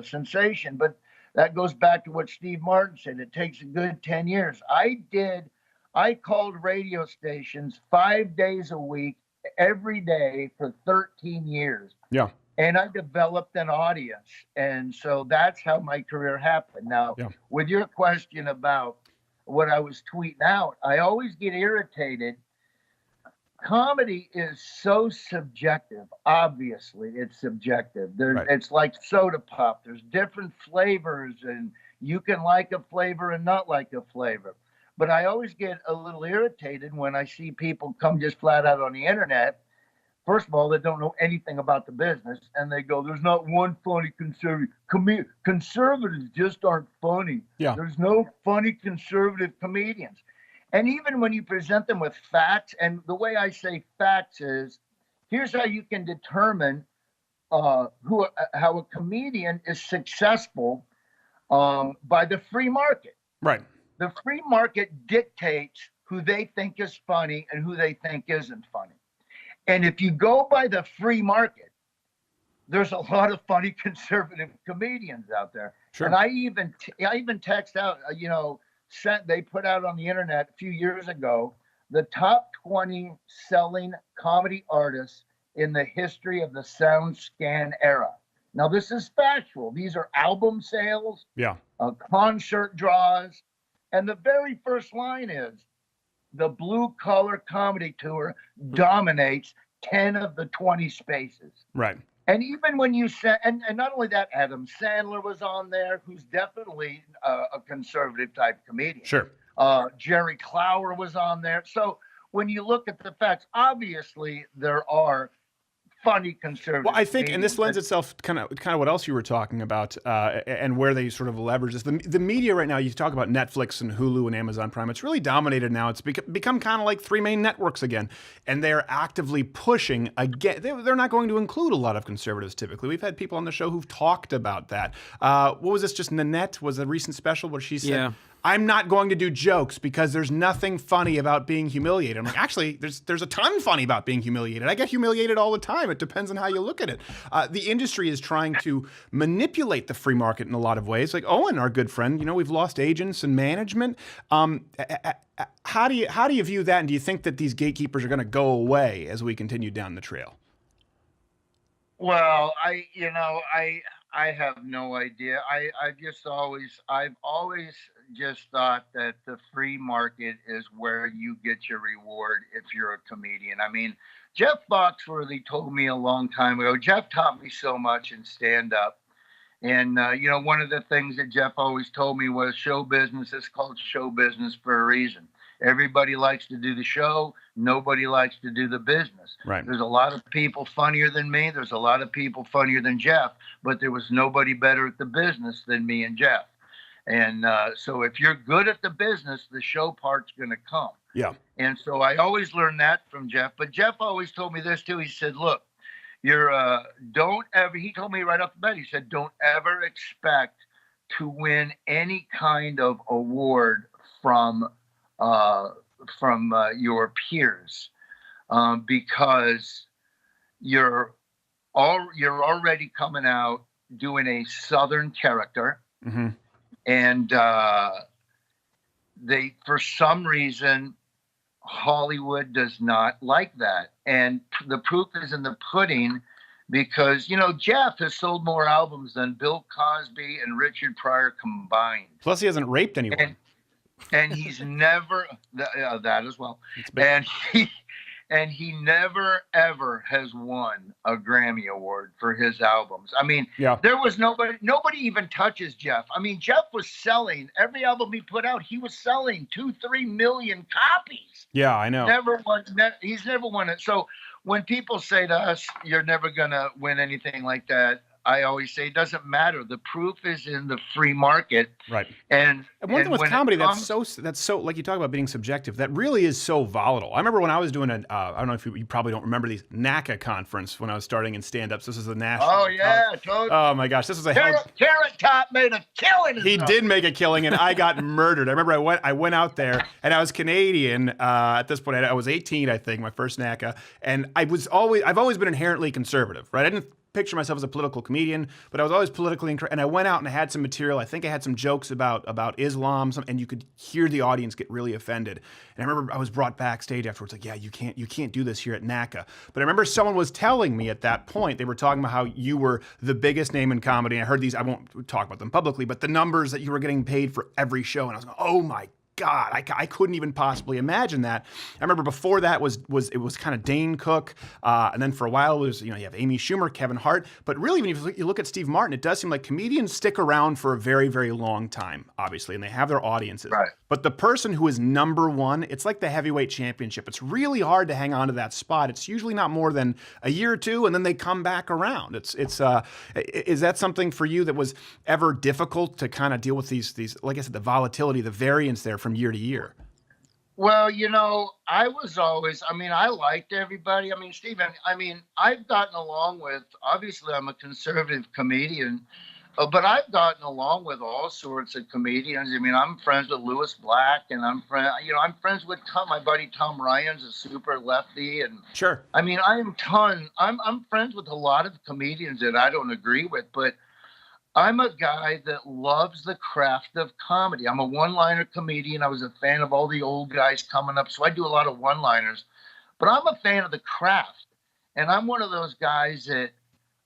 sensation. But that goes back to what Steve Martin said. It takes a good 10 years. I called radio stations 5 days a week, every day for 13 years. Yeah. And I developed an audience. And so that's how my career happened. Now, with your question about what I was tweeting out, I always get irritated. Comedy is so subjective. Obviously, it's subjective. It's like soda pop. There's different flavors, and you can like a flavor and not like a flavor. But I always get a little irritated when I see people come just flat out on the internet. First of all, they don't know anything about the business, and they go, "There's not one funny conservative. Conservatives just aren't funny. Yeah. There's no funny conservative comedians." And even when you present them with facts, and the way I say facts is, here's how you can determine how a comedian is successful by the free market. Right. The free market dictates who they think is funny and who they think isn't funny. And if you go by the free market, there's a lot of funny conservative comedians out there. Sure. And I even text out, they put out on the internet a few years ago the top 20 selling comedy artists in the history of the SoundScan era. Now, this is factual. These are album sales, concert draws, and the very first line is, the Blue Collar Comedy Tour dominates 10 of the 20 spaces. Right. And even when you said, and not only that, Adam Sandler was on there, who's definitely a conservative type comedian. Sure. Jerry Clower was on there. So when you look at the facts, obviously there are funny conservative. Well, I think, and this lends itself kind of what else you were talking about, and where they sort of leverage this. The media right now, you talk about Netflix and Hulu and Amazon Prime. It's really dominated now. It's become kind of like three main networks again, and they're actively pushing again. They're not going to include a lot of conservatives typically. We've had people on the show who've talked about that. What was this? Just Nanette was a recent special where she said, "I'm not going to do jokes because there's nothing funny about being humiliated." I'm like, actually, there's a ton funny about being humiliated. I get humiliated all the time. It depends on how you look at it. The industry is trying to manipulate the free market in a lot of ways. Like Owen, our good friend, we've lost agents and management. How do you view that? And do you think that these gatekeepers are going to go away as we continue down the trail? Well, I have no idea. I've always just thought that the free market is where you get your reward if you're a comedian. I mean, Jeff Foxworthy told me a long time ago. Jeff taught me so much in stand-up. And, one of the things that Jeff always told me was show business is called show business for a reason. Everybody likes to do the show. Nobody likes to do the business. Right. There's a lot of people funnier than me. There's a lot of people funnier than Jeff, but there was nobody better at the business than me and Jeff. And so if you're good at the business, the show part's going to come. Yeah. And so I always learned that from Jeff. But Jeff always told me this too. He said, look, he told me right off the bat, he said, don't ever expect to win any kind of award from your peers, because you're already coming out doing a Southern character, and for some reason Hollywood does not like that, and the proof is in the pudding. Because, Jeff has sold more albums than Bill Cosby and Richard Pryor combined. Plus, he hasn't raped anyone. And he's never that as well. And he never ever has won a Grammy Award for his albums. I mean, there was nobody even touches Jeff. I mean, Jeff was selling every album he put out. He was selling 2-3 million copies. Yeah, I know. He's never won it. So when people say to us, "You're never gonna win anything like that," I always say it doesn't matter. The proof is in the free market. Right. And one thing with comedy that's so like you talk about being subjective, that really is so volatile. I remember when I was doing I don't know if you probably don't remember these NACA conference when I was starting in stand-ups. This is the national. Oh yeah, totally. Oh my gosh, this was a Carrot Top made a killing. He did make a killing, and I got murdered. I remember I went out there, and I was Canadian at this point. I was 18, I think, my first NACA, and I've always been inherently conservative, right? I didn't picture myself as a political comedian, but I was always politically incorrect. And I went out and I had some material. I think I had some jokes about Islam, and you could hear the audience get really offended. And I remember I was brought backstage afterwards, like, yeah, you can't do this here at NACA. But I remember someone was telling me at that point, they were talking about how you were the biggest name in comedy. And I heard these, I won't talk about them publicly, but the numbers that you were getting paid for every show. And I was going, oh my God, I couldn't even possibly imagine that. I remember before that was kind of Dane Cook, and then for a while it was, you have Amy Schumer, Kevin Hart, but really when you look at Steve Martin, it does seem like comedians stick around for a very, very long time, obviously, and they have their audiences. Right. But the person who is number one, it's like the heavyweight championship. It's really hard to hang on to that spot. It's usually not more than a year or two, and then they come back around. Is that something for you that was ever difficult to kind of deal with these, like I said, the volatility, the variance there from year to year? Well, I was always, I liked everybody. Stephen, I've gotten along with, obviously I'm a conservative comedian, but I've gotten along with all sorts of comedians. I'm friends with Lewis Black, and I'm friends with my buddy Tom Ryan's a super lefty, and sure. I'm friends with a lot of comedians that I don't agree with, but I'm a guy that loves the craft of comedy. I'm a one-liner comedian. I was a fan of all the old guys coming up, so I do a lot of one-liners. But I'm a fan of the craft, and I'm one of those guys that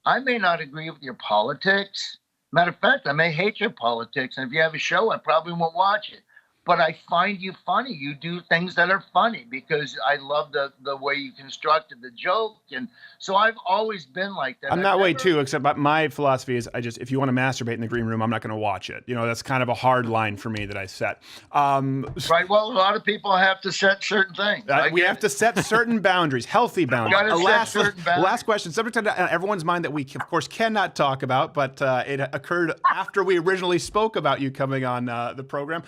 I may not agree with your politics. Matter of fact, I may hate your politics, and if you have a show, I probably won't watch it. But I find you funny. You do things that are funny because I love the way you constructed the joke. And so I've always been like that. I'm that way too, except my philosophy is if you want to masturbate in the green room, I'm not going to watch it. That's kind of a hard line for me that I set. Right. Well, a lot of people have to set certain things. We have to set certain boundaries, healthy boundaries. Last question, subject on everyone's mind that we, of course, cannot talk about, but it occurred after we originally spoke about you coming on the program.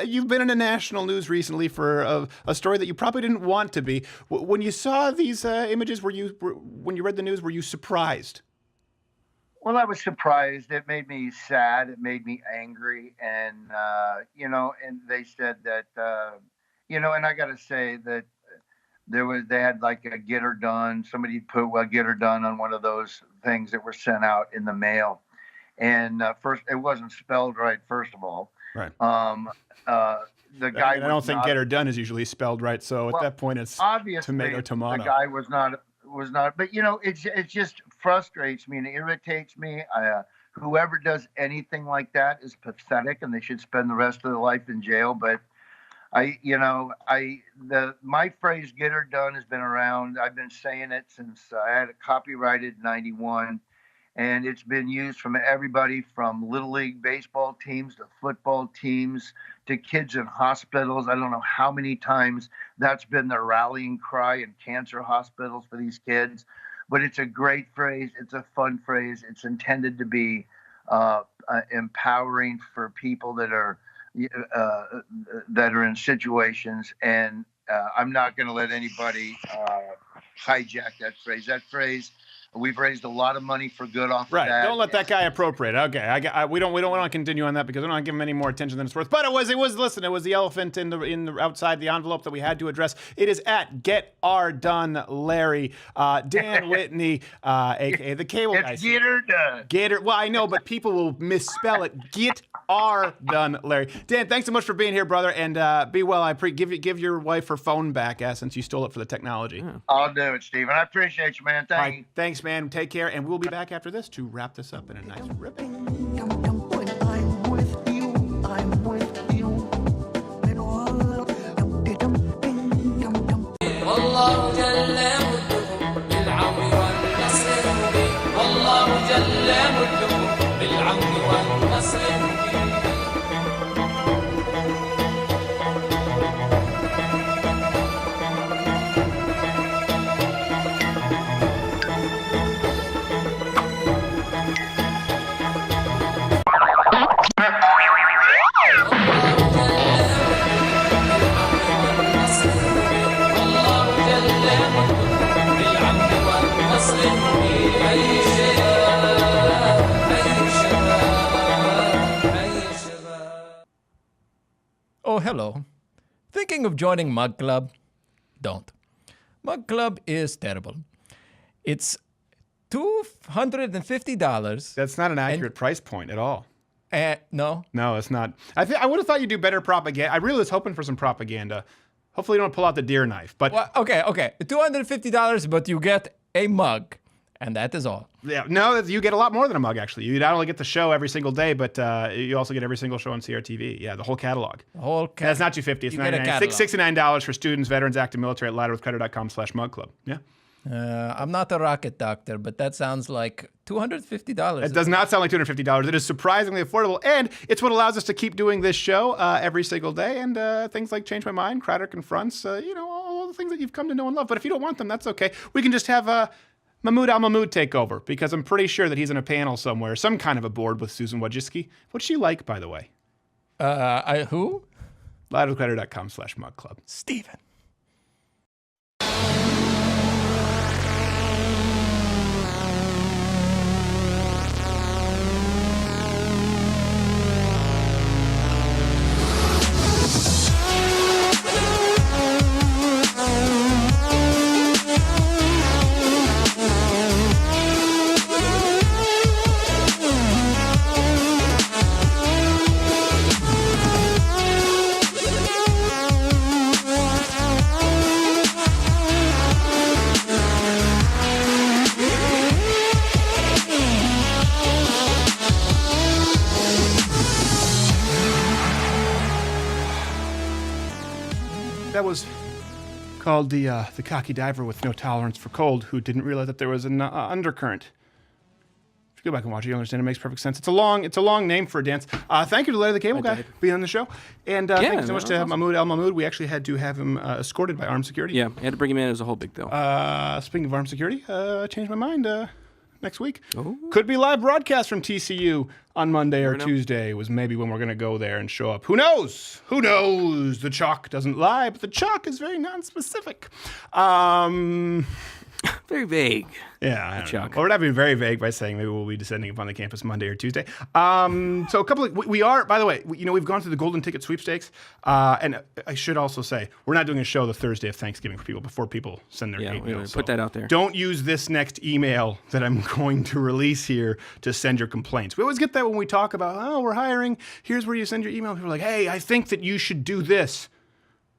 You've been in the national news recently for a story that you probably didn't want to be. When you saw these images, when you read the news, were you surprised? Well, I was surprised. It made me sad. It made me angry. And, and they said that, and I got to say that they had like a get her done. Somebody put get her done on one of those things that were sent out in the mail. And first, it wasn't spelled right, first of all. Right. The guy. I don't think "get her done" is usually spelled right. So at that point, it's obviously tomato. The guy was not. But it just frustrates me and it irritates me. Whoever does anything like that is pathetic, and they should spend the rest of their life in jail. But my phrase "get her done" has been around. I've been saying it since I had it copyrighted in '91. And it's been used from everybody from Little League baseball teams to football teams to kids in hospitals. I don't know how many times that's been the rallying cry in cancer hospitals for these kids. But it's a great phrase. It's a fun phrase. It's intended to be empowering for people that are in situations. And I'm not going to let anybody hijack that phrase. That phrase. We've raised a lot of money for good off of that. Right. Don't let that guy appropriate. Okay. We don't want to continue on that because we don't want to give him any more attention than it's worth. But it was the elephant in the outside the envelope that we had to address. It is at Get R Done Larry, Dan Whitney, aka the Cable Guy. Get her done. Get her. Well, I know, but people will misspell it. Get R Done Larry. Dan, thanks so much for being here, brother, and be well. Give your wife her phone back, since you stole it for the technology. Yeah. I'll do it, Stephen. I appreciate you, man. Thank you. Thanks, man. Take care, and we'll be back after this to wrap this up in a nice ribbon. Oh, hello. Thinking of joining Mug Club? Don't. Mug Club is terrible. It's $250. That's not an accurate price point at all. No. No, it's not. I would have thought you'd do better propaganda. I really was hoping for some propaganda. Hopefully you don't pull out the deer knife. But well, okay. $250, but you get a mug, and that is all. Yeah, no, you get a lot more than a mug, actually. You not only get the show every single day, but you also get every single show on CRTV. Yeah, the whole catalog. That's not $250. It's $99. $69 for students, veterans, active military at louderwithcrowder.com/mug club. Yeah. I'm not a rocket doctor, but that sounds like $250. It does not sound like $250. It is surprisingly affordable, and it's what allows us to keep doing this show every single day. And things like Change My Mind, Crowder Confronts, all the things that you've come to know and love. But if you don't want them, that's okay. We can just have Mahmood al-Mahmahood take over, because I'm pretty sure that he's in a panel somewhere, some kind of a board with Susan Wojcicki. What's she like, by the way? Who? louderwithcrowder.com/mug club. Steven. That was called the cocky diver with no tolerance for cold, who didn't realize that there was an undercurrent. If you go back and watch it, you'll understand. It makes perfect sense. It's a long name for a dance. Thank you to Larry the Cable Guy being on the show, and thank you so much to Mahmood al-Mahmahood. We actually had to have him escorted by armed security. Yeah, we had to bring him in. It was a whole big deal. Speaking of armed security, changed my mind. Next week. Could be live broadcast from TCU on Monday or Tuesday was maybe when we're going to go there and show up. Who knows? Who knows? The chalk doesn't lie, but the chalk is very non-specific. Very vague. Yeah, I don't know. Well, we're not being very vague by saying maybe we'll be descending upon the campus Monday or Tuesday. So a couple of, we are, by the way, we've gone through the golden ticket sweepstakes. And I should also say, we're not doing a show the Thursday of Thanksgiving for people before people send their hate mail. Put that out there. Don't use this next email that I'm going to release here to send your complaints. We always get that when we talk about, we're hiring. Here's where you send your email. People are like, hey, I think that you should do this.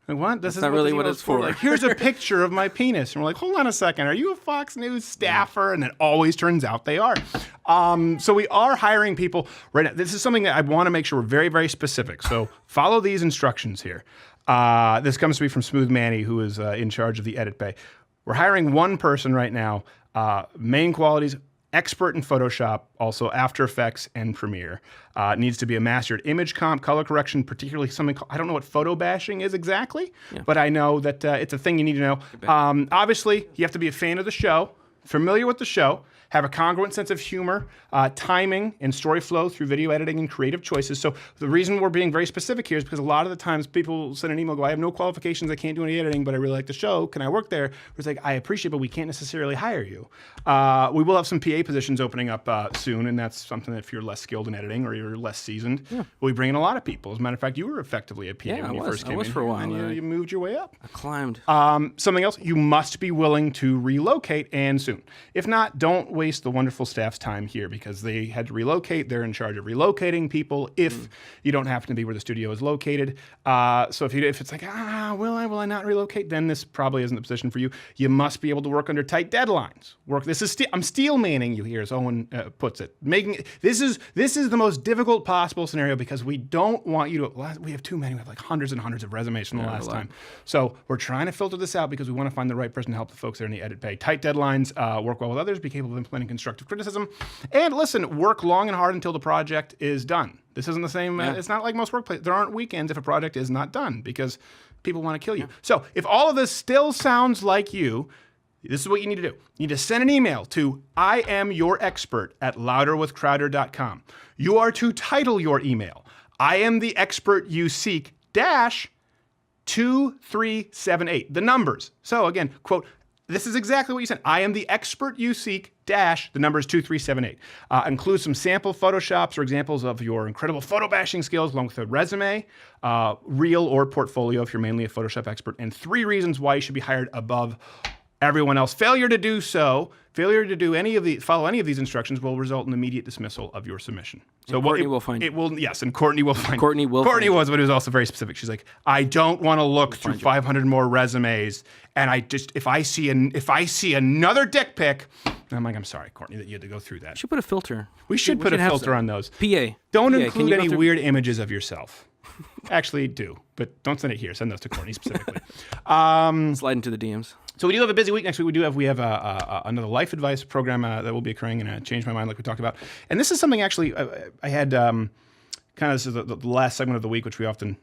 Like, what? That's not really what it's for. Like, here's a picture of my penis. And we're like, hold on a second. Are you a Fox News staffer? And it always turns out they are. So we are hiring people right now. This is something that I want to make sure we're very, very specific. So follow these instructions here. This comes to me from Smooth Manny, who is in charge of the edit bay. We're hiring one person right now. Main qualities: expert in Photoshop, also After Effects and Premiere. Needs to be a master at image comp, color correction, particularly something called, I don't know what photo bashing is exactly, but I know that it's a thing you need to know. Obviously, you have to be a fan of the show, familiar with the show, have a congruent sense of humor, timing, and story flow through video editing and creative choices. So the reason we're being very specific here is because a lot of the times people send an email, go, I have no qualifications, I can't do any editing, but I really like the show. Can I work there? It's like, I appreciate it, but we can't necessarily hire you. We will have some PA positions opening up soon, and that's something that if you're less skilled in editing or you're less seasoned, we bring in a lot of people. As a matter of fact, you were effectively a PA when you first came in. For a while. And you moved your way up. I climbed. Something else, you must be willing to relocate, and soon. If not, don't waste the wonderful staff's time here, because they had to relocate. They're in charge of relocating people if you don't happen to be where the studio is located. So if it's like, will I not relocate? Then this probably isn't the position for you. You must be able to work under tight deadlines. I'm steel manning you here, as Owen puts it. This is the most difficult possible scenario, because we don't want you to. We have too many. We have like hundreds and hundreds of resumes from the last time. So we're trying to filter this out because we want to find the right person to help the folks there in the edit bay. Tight deadlines, work well with others, be capable of implementing constructive criticism, and listen, work long and hard until the project is done. This isn't the same. It's not like most workplaces. There aren't weekends if a project is not done, because people want to kill you. So if all of this still sounds like you, this is what you need to do. You need to send an email to IamYourExpert@louderwithcrowder.com. You are to title your email, I am the expert you seek -2378. The numbers. So again, quote, this is exactly what you said. I am the expert you seek the numbers 2378. Include some sample Photoshops or examples of your incredible photo bashing skills, along with a resume, reel or portfolio if you're mainly a Photoshop expert, and 3 reasons why you should be hired above everyone else. Failure to do so, failure to do follow any of these instructions will result in immediate dismissal of your submission. So Courtney will find it. Will yes, and Courtney will find Courtney will. Courtney find was, but it was also very specific. She's like, I don't want to look through 500 more resumes, and if I see another dick pic, I'm like, I'm sorry, Courtney, that you had to go through that. We should put a filter. We should put a filter on those. PA. Don't PA, include any weird images of yourself. Actually, do, but don't send it here. Send those to Courtney specifically. Slide into the DMs. So we do have a busy week next week. We have another life advice program that will be occurring in Change My Mind, like we talked about. And this is something actually I had kind of, this is the last segment of the week, which we often,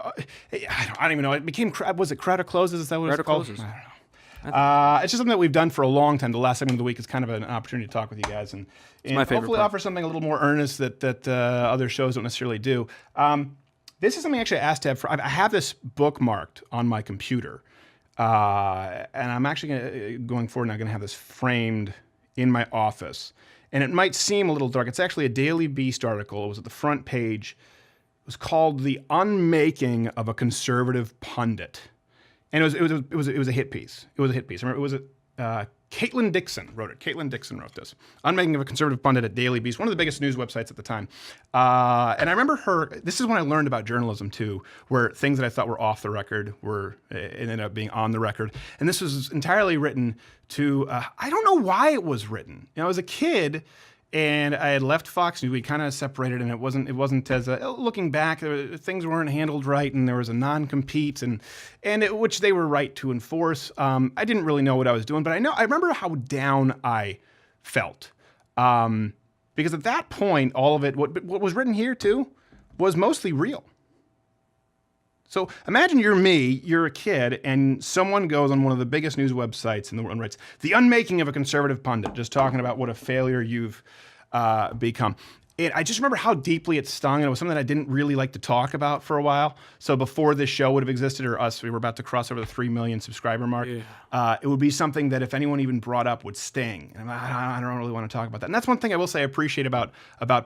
I don't even know. It became, was it Crowder Closes? Is that what it's called? Closes. I don't know. It's just something that we've done for a long time. The last segment of the week is kind of an opportunity to talk with you guys and my favorite hopefully part. offer something a little more earnest that other shows don't necessarily do. This is something actually I asked to have. I have this bookmarked on my computer. And I'm actually going forward now going to have this framed in my office. And it might seem a little dark. It's actually a Daily Beast article. It was at the front page. It was called "The Unmaking of a Conservative Pundit," and it was a hit piece. It was a hit piece. I remember it was Caitlin Dixon wrote it. Caitlin Dixon wrote this. Unmaking of a Conservative Pundit at Daily Beast, one of the biggest news websites at the time. And I remember this is when I learned about journalism too, where things that I thought were off the record ended up being on the record. And this was entirely written to, I don't know why it was written. I was a kid and I had left Fox News. We kind of separated, and it wasn't as looking back, things weren't handled right, and there was a non-compete, which they were right to enforce. I didn't really know what I was doing, but I remember how down I felt, because at that point, all of it, what was written here too, was mostly real. So imagine you're a kid, and someone goes on one of the biggest news websites in the world and writes, "The Unmaking of a Conservative Pundit," just talking about what a failure you've become. And I just remember how deeply it stung, and it was something that I didn't really like to talk about for a while. So before this show would have existed, or we were about to cross over the 3 million subscriber mark, it would be something that if anyone even brought up would sting. And I don't really want to talk about that. And that's one thing I will say I appreciate about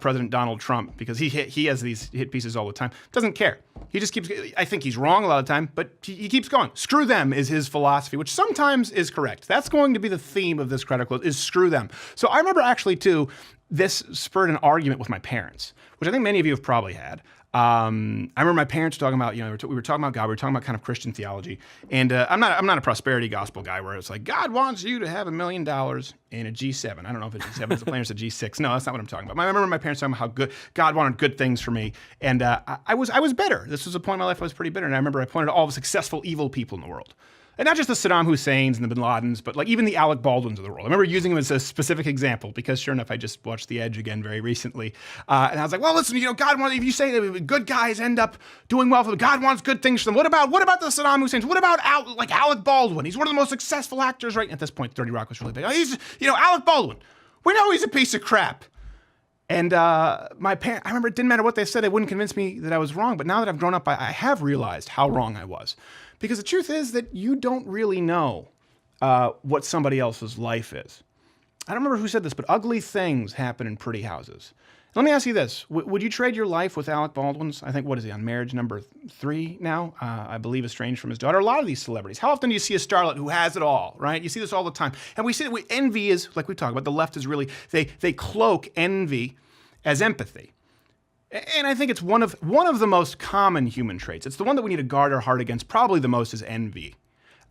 President Donald Trump, because he has these hit pieces all the time. Doesn't care. He just keeps, I think he's wrong a lot of the time, but he keeps going. Screw them is his philosophy, which sometimes is correct. That's going to be the theme of this Critical, is screw them. So I remember actually too, this spurred an argument with my parents, which I think many of you have probably had. I remember my parents talking about, we were talking about God, we were talking about kind of Christian theology, and I'm not a prosperity gospel guy where it's like, God wants you to have $1 million in a G7. I don't know if a G7 is a plane or it's a G6. No, that's not what I'm talking about. I remember my parents talking about how good God wanted good things for me, and I was bitter. This was a point in my life I was pretty bitter, and I remember I pointed at all the successful evil people in the world. And not just the Saddam Husseins and the Bin Ladens, but like even the Alec Baldwins of the world. I remember using them as a specific example because sure enough, I just watched The Edge again very recently. And I was like, well, listen, God wants, if you say that good guys end up doing well for them, God wants good things for them. What about the Saddam Husseins? What about Alec Baldwin? He's one of the most successful actors, right? At this point, 30 Rock was really big. He's, Alec Baldwin. We know he's a piece of crap. And my parents, I remember it didn't matter what they said, they wouldn't convince me that I was wrong. But now that I've grown up, I have realized how wrong I was. Because the truth is that you don't really know what somebody else's life is. I don't remember who said this, but ugly things happen in pretty houses. Let me ask you this. Would you trade your life with Alec Baldwin's? I think, what is he, on marriage number 3 now? I believe estranged from his daughter. A lot of these celebrities. How often do you see a starlet who has it all, right? You see this all the time. And we see that envy is, like we talk about, the left is really, they cloak envy as empathy. And I think it's one of the most common human traits. It's the one that we need to guard our heart against. Probably the most is envy.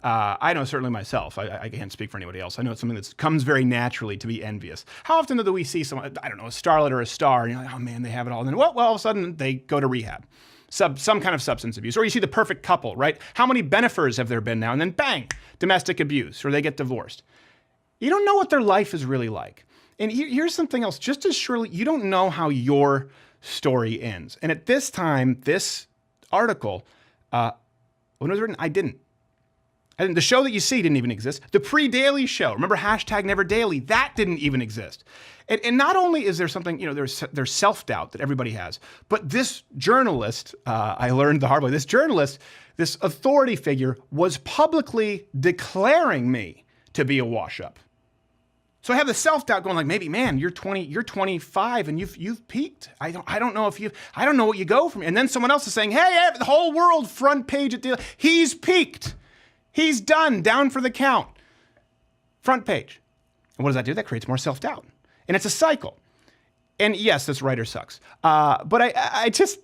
I know certainly myself. I can't speak for anybody else. I know it's something that comes very naturally to be envious. How often do we see someone, I don't know, a starlet or a star, and you're like, oh man, they have it all. And then, well, all of a sudden they go to rehab. Some kind of substance abuse. Or you see the perfect couple, right? How many benefers have there been now? And then bang, domestic abuse, or they get divorced. You don't know what their life is really like. And here's something else. Just as surely, you don't know how your story ends. And at this time, this article, when it was written, I didn't. The show that you see didn't even exist. The pre-Daily show, remember #NeverDaily, that didn't even exist. And not only is there something, there's self-doubt that everybody has, but this journalist, I learned the hard way, this journalist, this authority figure, was publicly declaring me to be a wash-up. So I have the self-doubt going like, maybe, man, you're 25 and you've peaked. I don't know what you go from. And then someone else is saying, hey, the whole world front page at Daily, he's peaked. He's done, down for the count. Front page. And what does that do? That creates more self-doubt. And it's a cycle. And yes, this writer sucks. But I just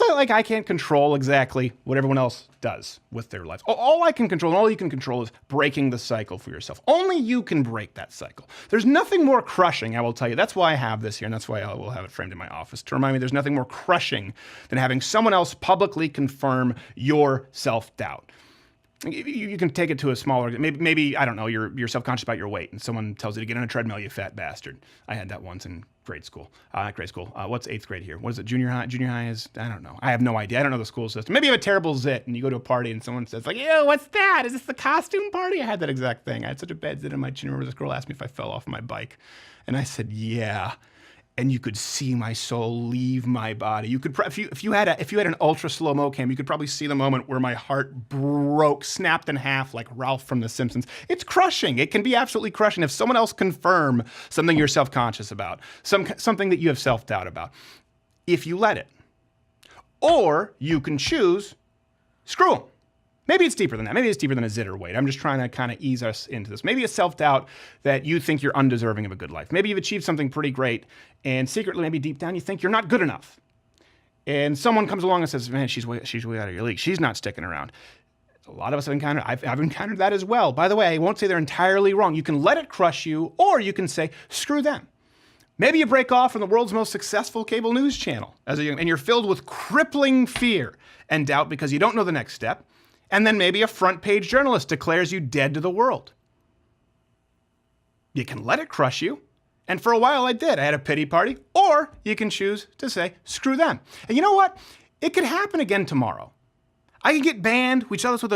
like I can't control exactly what everyone else does with their lives. All I can control, and all you can control is breaking the cycle for yourself. Only you can break that cycle. There's nothing more crushing, I will tell you. That's why I have this here, and that's why I will have it framed in my office to remind me there's nothing more crushing than having someone else publicly confirm your self-doubt. You can take it to a smaller, maybe I don't know, you're self-conscious about your weight and someone tells you to get on a treadmill, you fat bastard. I had that once in grade school. Not grade school. What's 8th grade here? What is it, junior high? Junior high is, I don't know. I have no idea. I don't know the school system. Maybe you have a terrible zit and you go to a party and someone says like, ew, what's that? Is this the costume party? I had that exact thing. I had such a bad zit in my chin. I remember this girl asked me if I fell off my bike. And I said, yeah. And you could see my soul leave my body. You could, if you had an ultra slow-mo cam, you could probably see the moment where my heart broke, snapped in half like Ralph from The Simpsons. It's crushing. It can be absolutely crushing if someone else confirm something you're self-conscious about, something that you have self-doubt about, if you let it. Or you can choose, screw them. Maybe it's deeper than that. Maybe it's deeper than a zit or weight. I'm just trying to kind of ease us into this. Maybe a self-doubt that you think you're undeserving of a good life. Maybe you've achieved something pretty great, and secretly, maybe deep down, you think you're not good enough. And someone comes along and says, man, she's way out of your league. She's not sticking around. A lot of us have encountered, I've encountered that as well. By the way, I won't say they're entirely wrong. You can let it crush you, or you can say, screw them. Maybe you break off from the world's most successful cable news channel, and you're filled with crippling fear and doubt because you don't know the next step. And then maybe a front page journalist declares you dead to the world. You can let it crush you. And for a while I did. I had a pity party. Or you can choose to say, screw them. And you know what? It could happen again tomorrow. I could get banned. We saw this with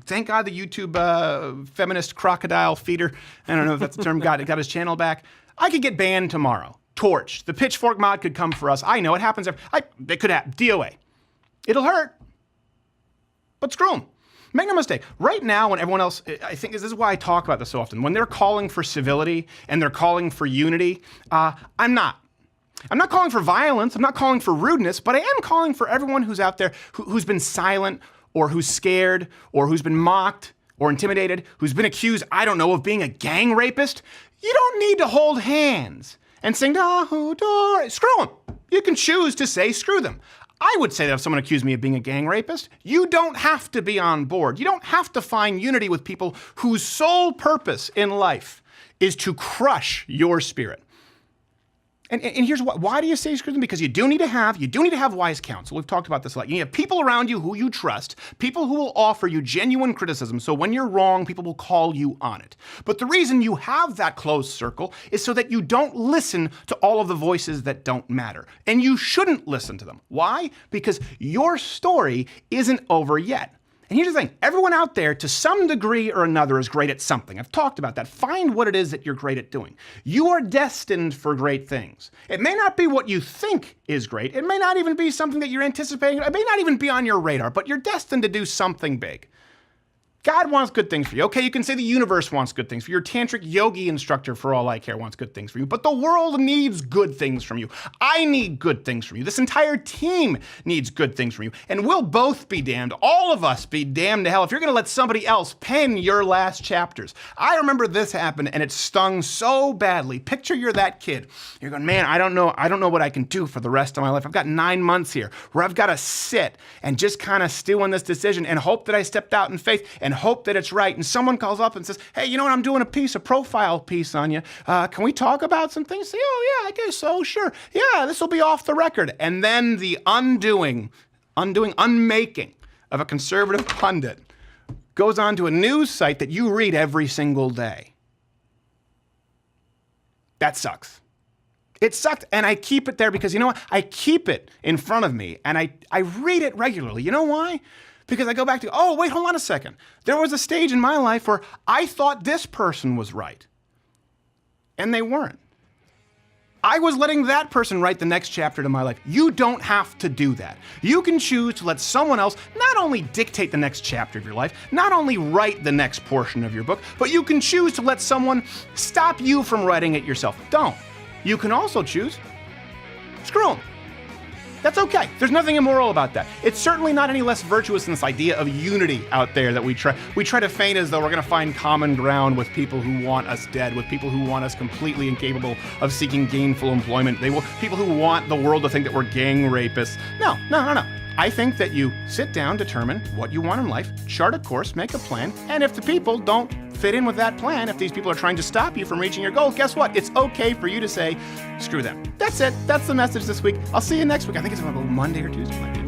thank God the YouTube feminist crocodile feeder. I don't know if that's the term, got his channel back. I could get banned tomorrow. Torched. The pitchfork mod could come for us. I know it happens. It could happen. DOA. It'll hurt. But screw them. Make no mistake, right now when everyone else, I think this is why I talk about this so often, when they're calling for civility and they're calling for unity, I'm not. I'm not calling for violence, I'm not calling for rudeness, but I am calling for everyone who's out there who's been silent or who's scared or who's been mocked or intimidated, who's been accused, I don't know, of being a gang rapist. You don't need to hold hands and sing, screw them. You can choose to say screw them. I would say that if someone accused me of being a gang rapist, you don't have to be on board. You don't have to find unity with people whose sole purpose in life is to crush your spirit. And here's why do you say screw them? Because you do need to have wise counsel. We've talked about this a lot. You need to have people around you who you trust, people who will offer you genuine criticism, so when you're wrong, people will call you on it. But the reason you have that close circle is so that you don't listen to all of the voices that don't matter. And you shouldn't listen to them. Why? Because your story isn't over yet. And here's the thing, everyone out there to some degree or another is great at something. I've talked about that. Find what it is that you're great at doing. You are destined for great things. It may not be what you think is great. It may not even be something that you're anticipating. It may not even be on your radar, but you're destined to do something big. God wants good things for you. Okay, you can say the universe wants good things for you. Your tantric yogi instructor, for all I care, wants good things for you. But the world needs good things from you. I need good things from you. This entire team needs good things from you. And we'll both be damned. All of us be damned to hell if you're going to let somebody else pen your last chapters. I remember this happened and it stung so badly. Picture you're that kid. You're going, man, I don't know what I can do for the rest of my life. I've got 9 months here where I've got to sit and just kind of stew on this decision and hope that I stepped out in faith and hope that it's right. And someone calls up and says, hey, you know what? I'm doing a profile piece on you. Can we talk about some things? Say, oh, yeah, I guess so. Sure. Yeah, this will be off the record. And then the unmaking of a conservative pundit goes on to a news site that you read every single day. That sucks. It sucked, and I keep it there because, you know what? I keep it in front of me, and I read it regularly. You know why? Because I go back to, oh, wait, hold on a second. There was a stage in my life where I thought this person was right, and they weren't. I was letting that person write the next chapter to my life. You don't have to do that. You can choose to let someone else not only dictate the next chapter of your life, not only write the next portion of your book, but you can choose to let someone stop you from writing it yourself. Don't. You can also choose, screw them. That's okay. There's nothing immoral about that. It's certainly not any less virtuous than this idea of unity out there that we try to feign as though we're going to find common ground with people who want us dead, with people who want us completely incapable of seeking gainful employment. People who want the world to think that we're gang rapists. No. I think that you sit down, determine what you want in life, chart a course, make a plan, and if the people don't fit in with that plan, if these people are trying to stop you from reaching your goals, guess what? It's okay for you to say, screw them. That's it. That's the message this week. I'll see you next week. I think it's about Monday or Tuesday.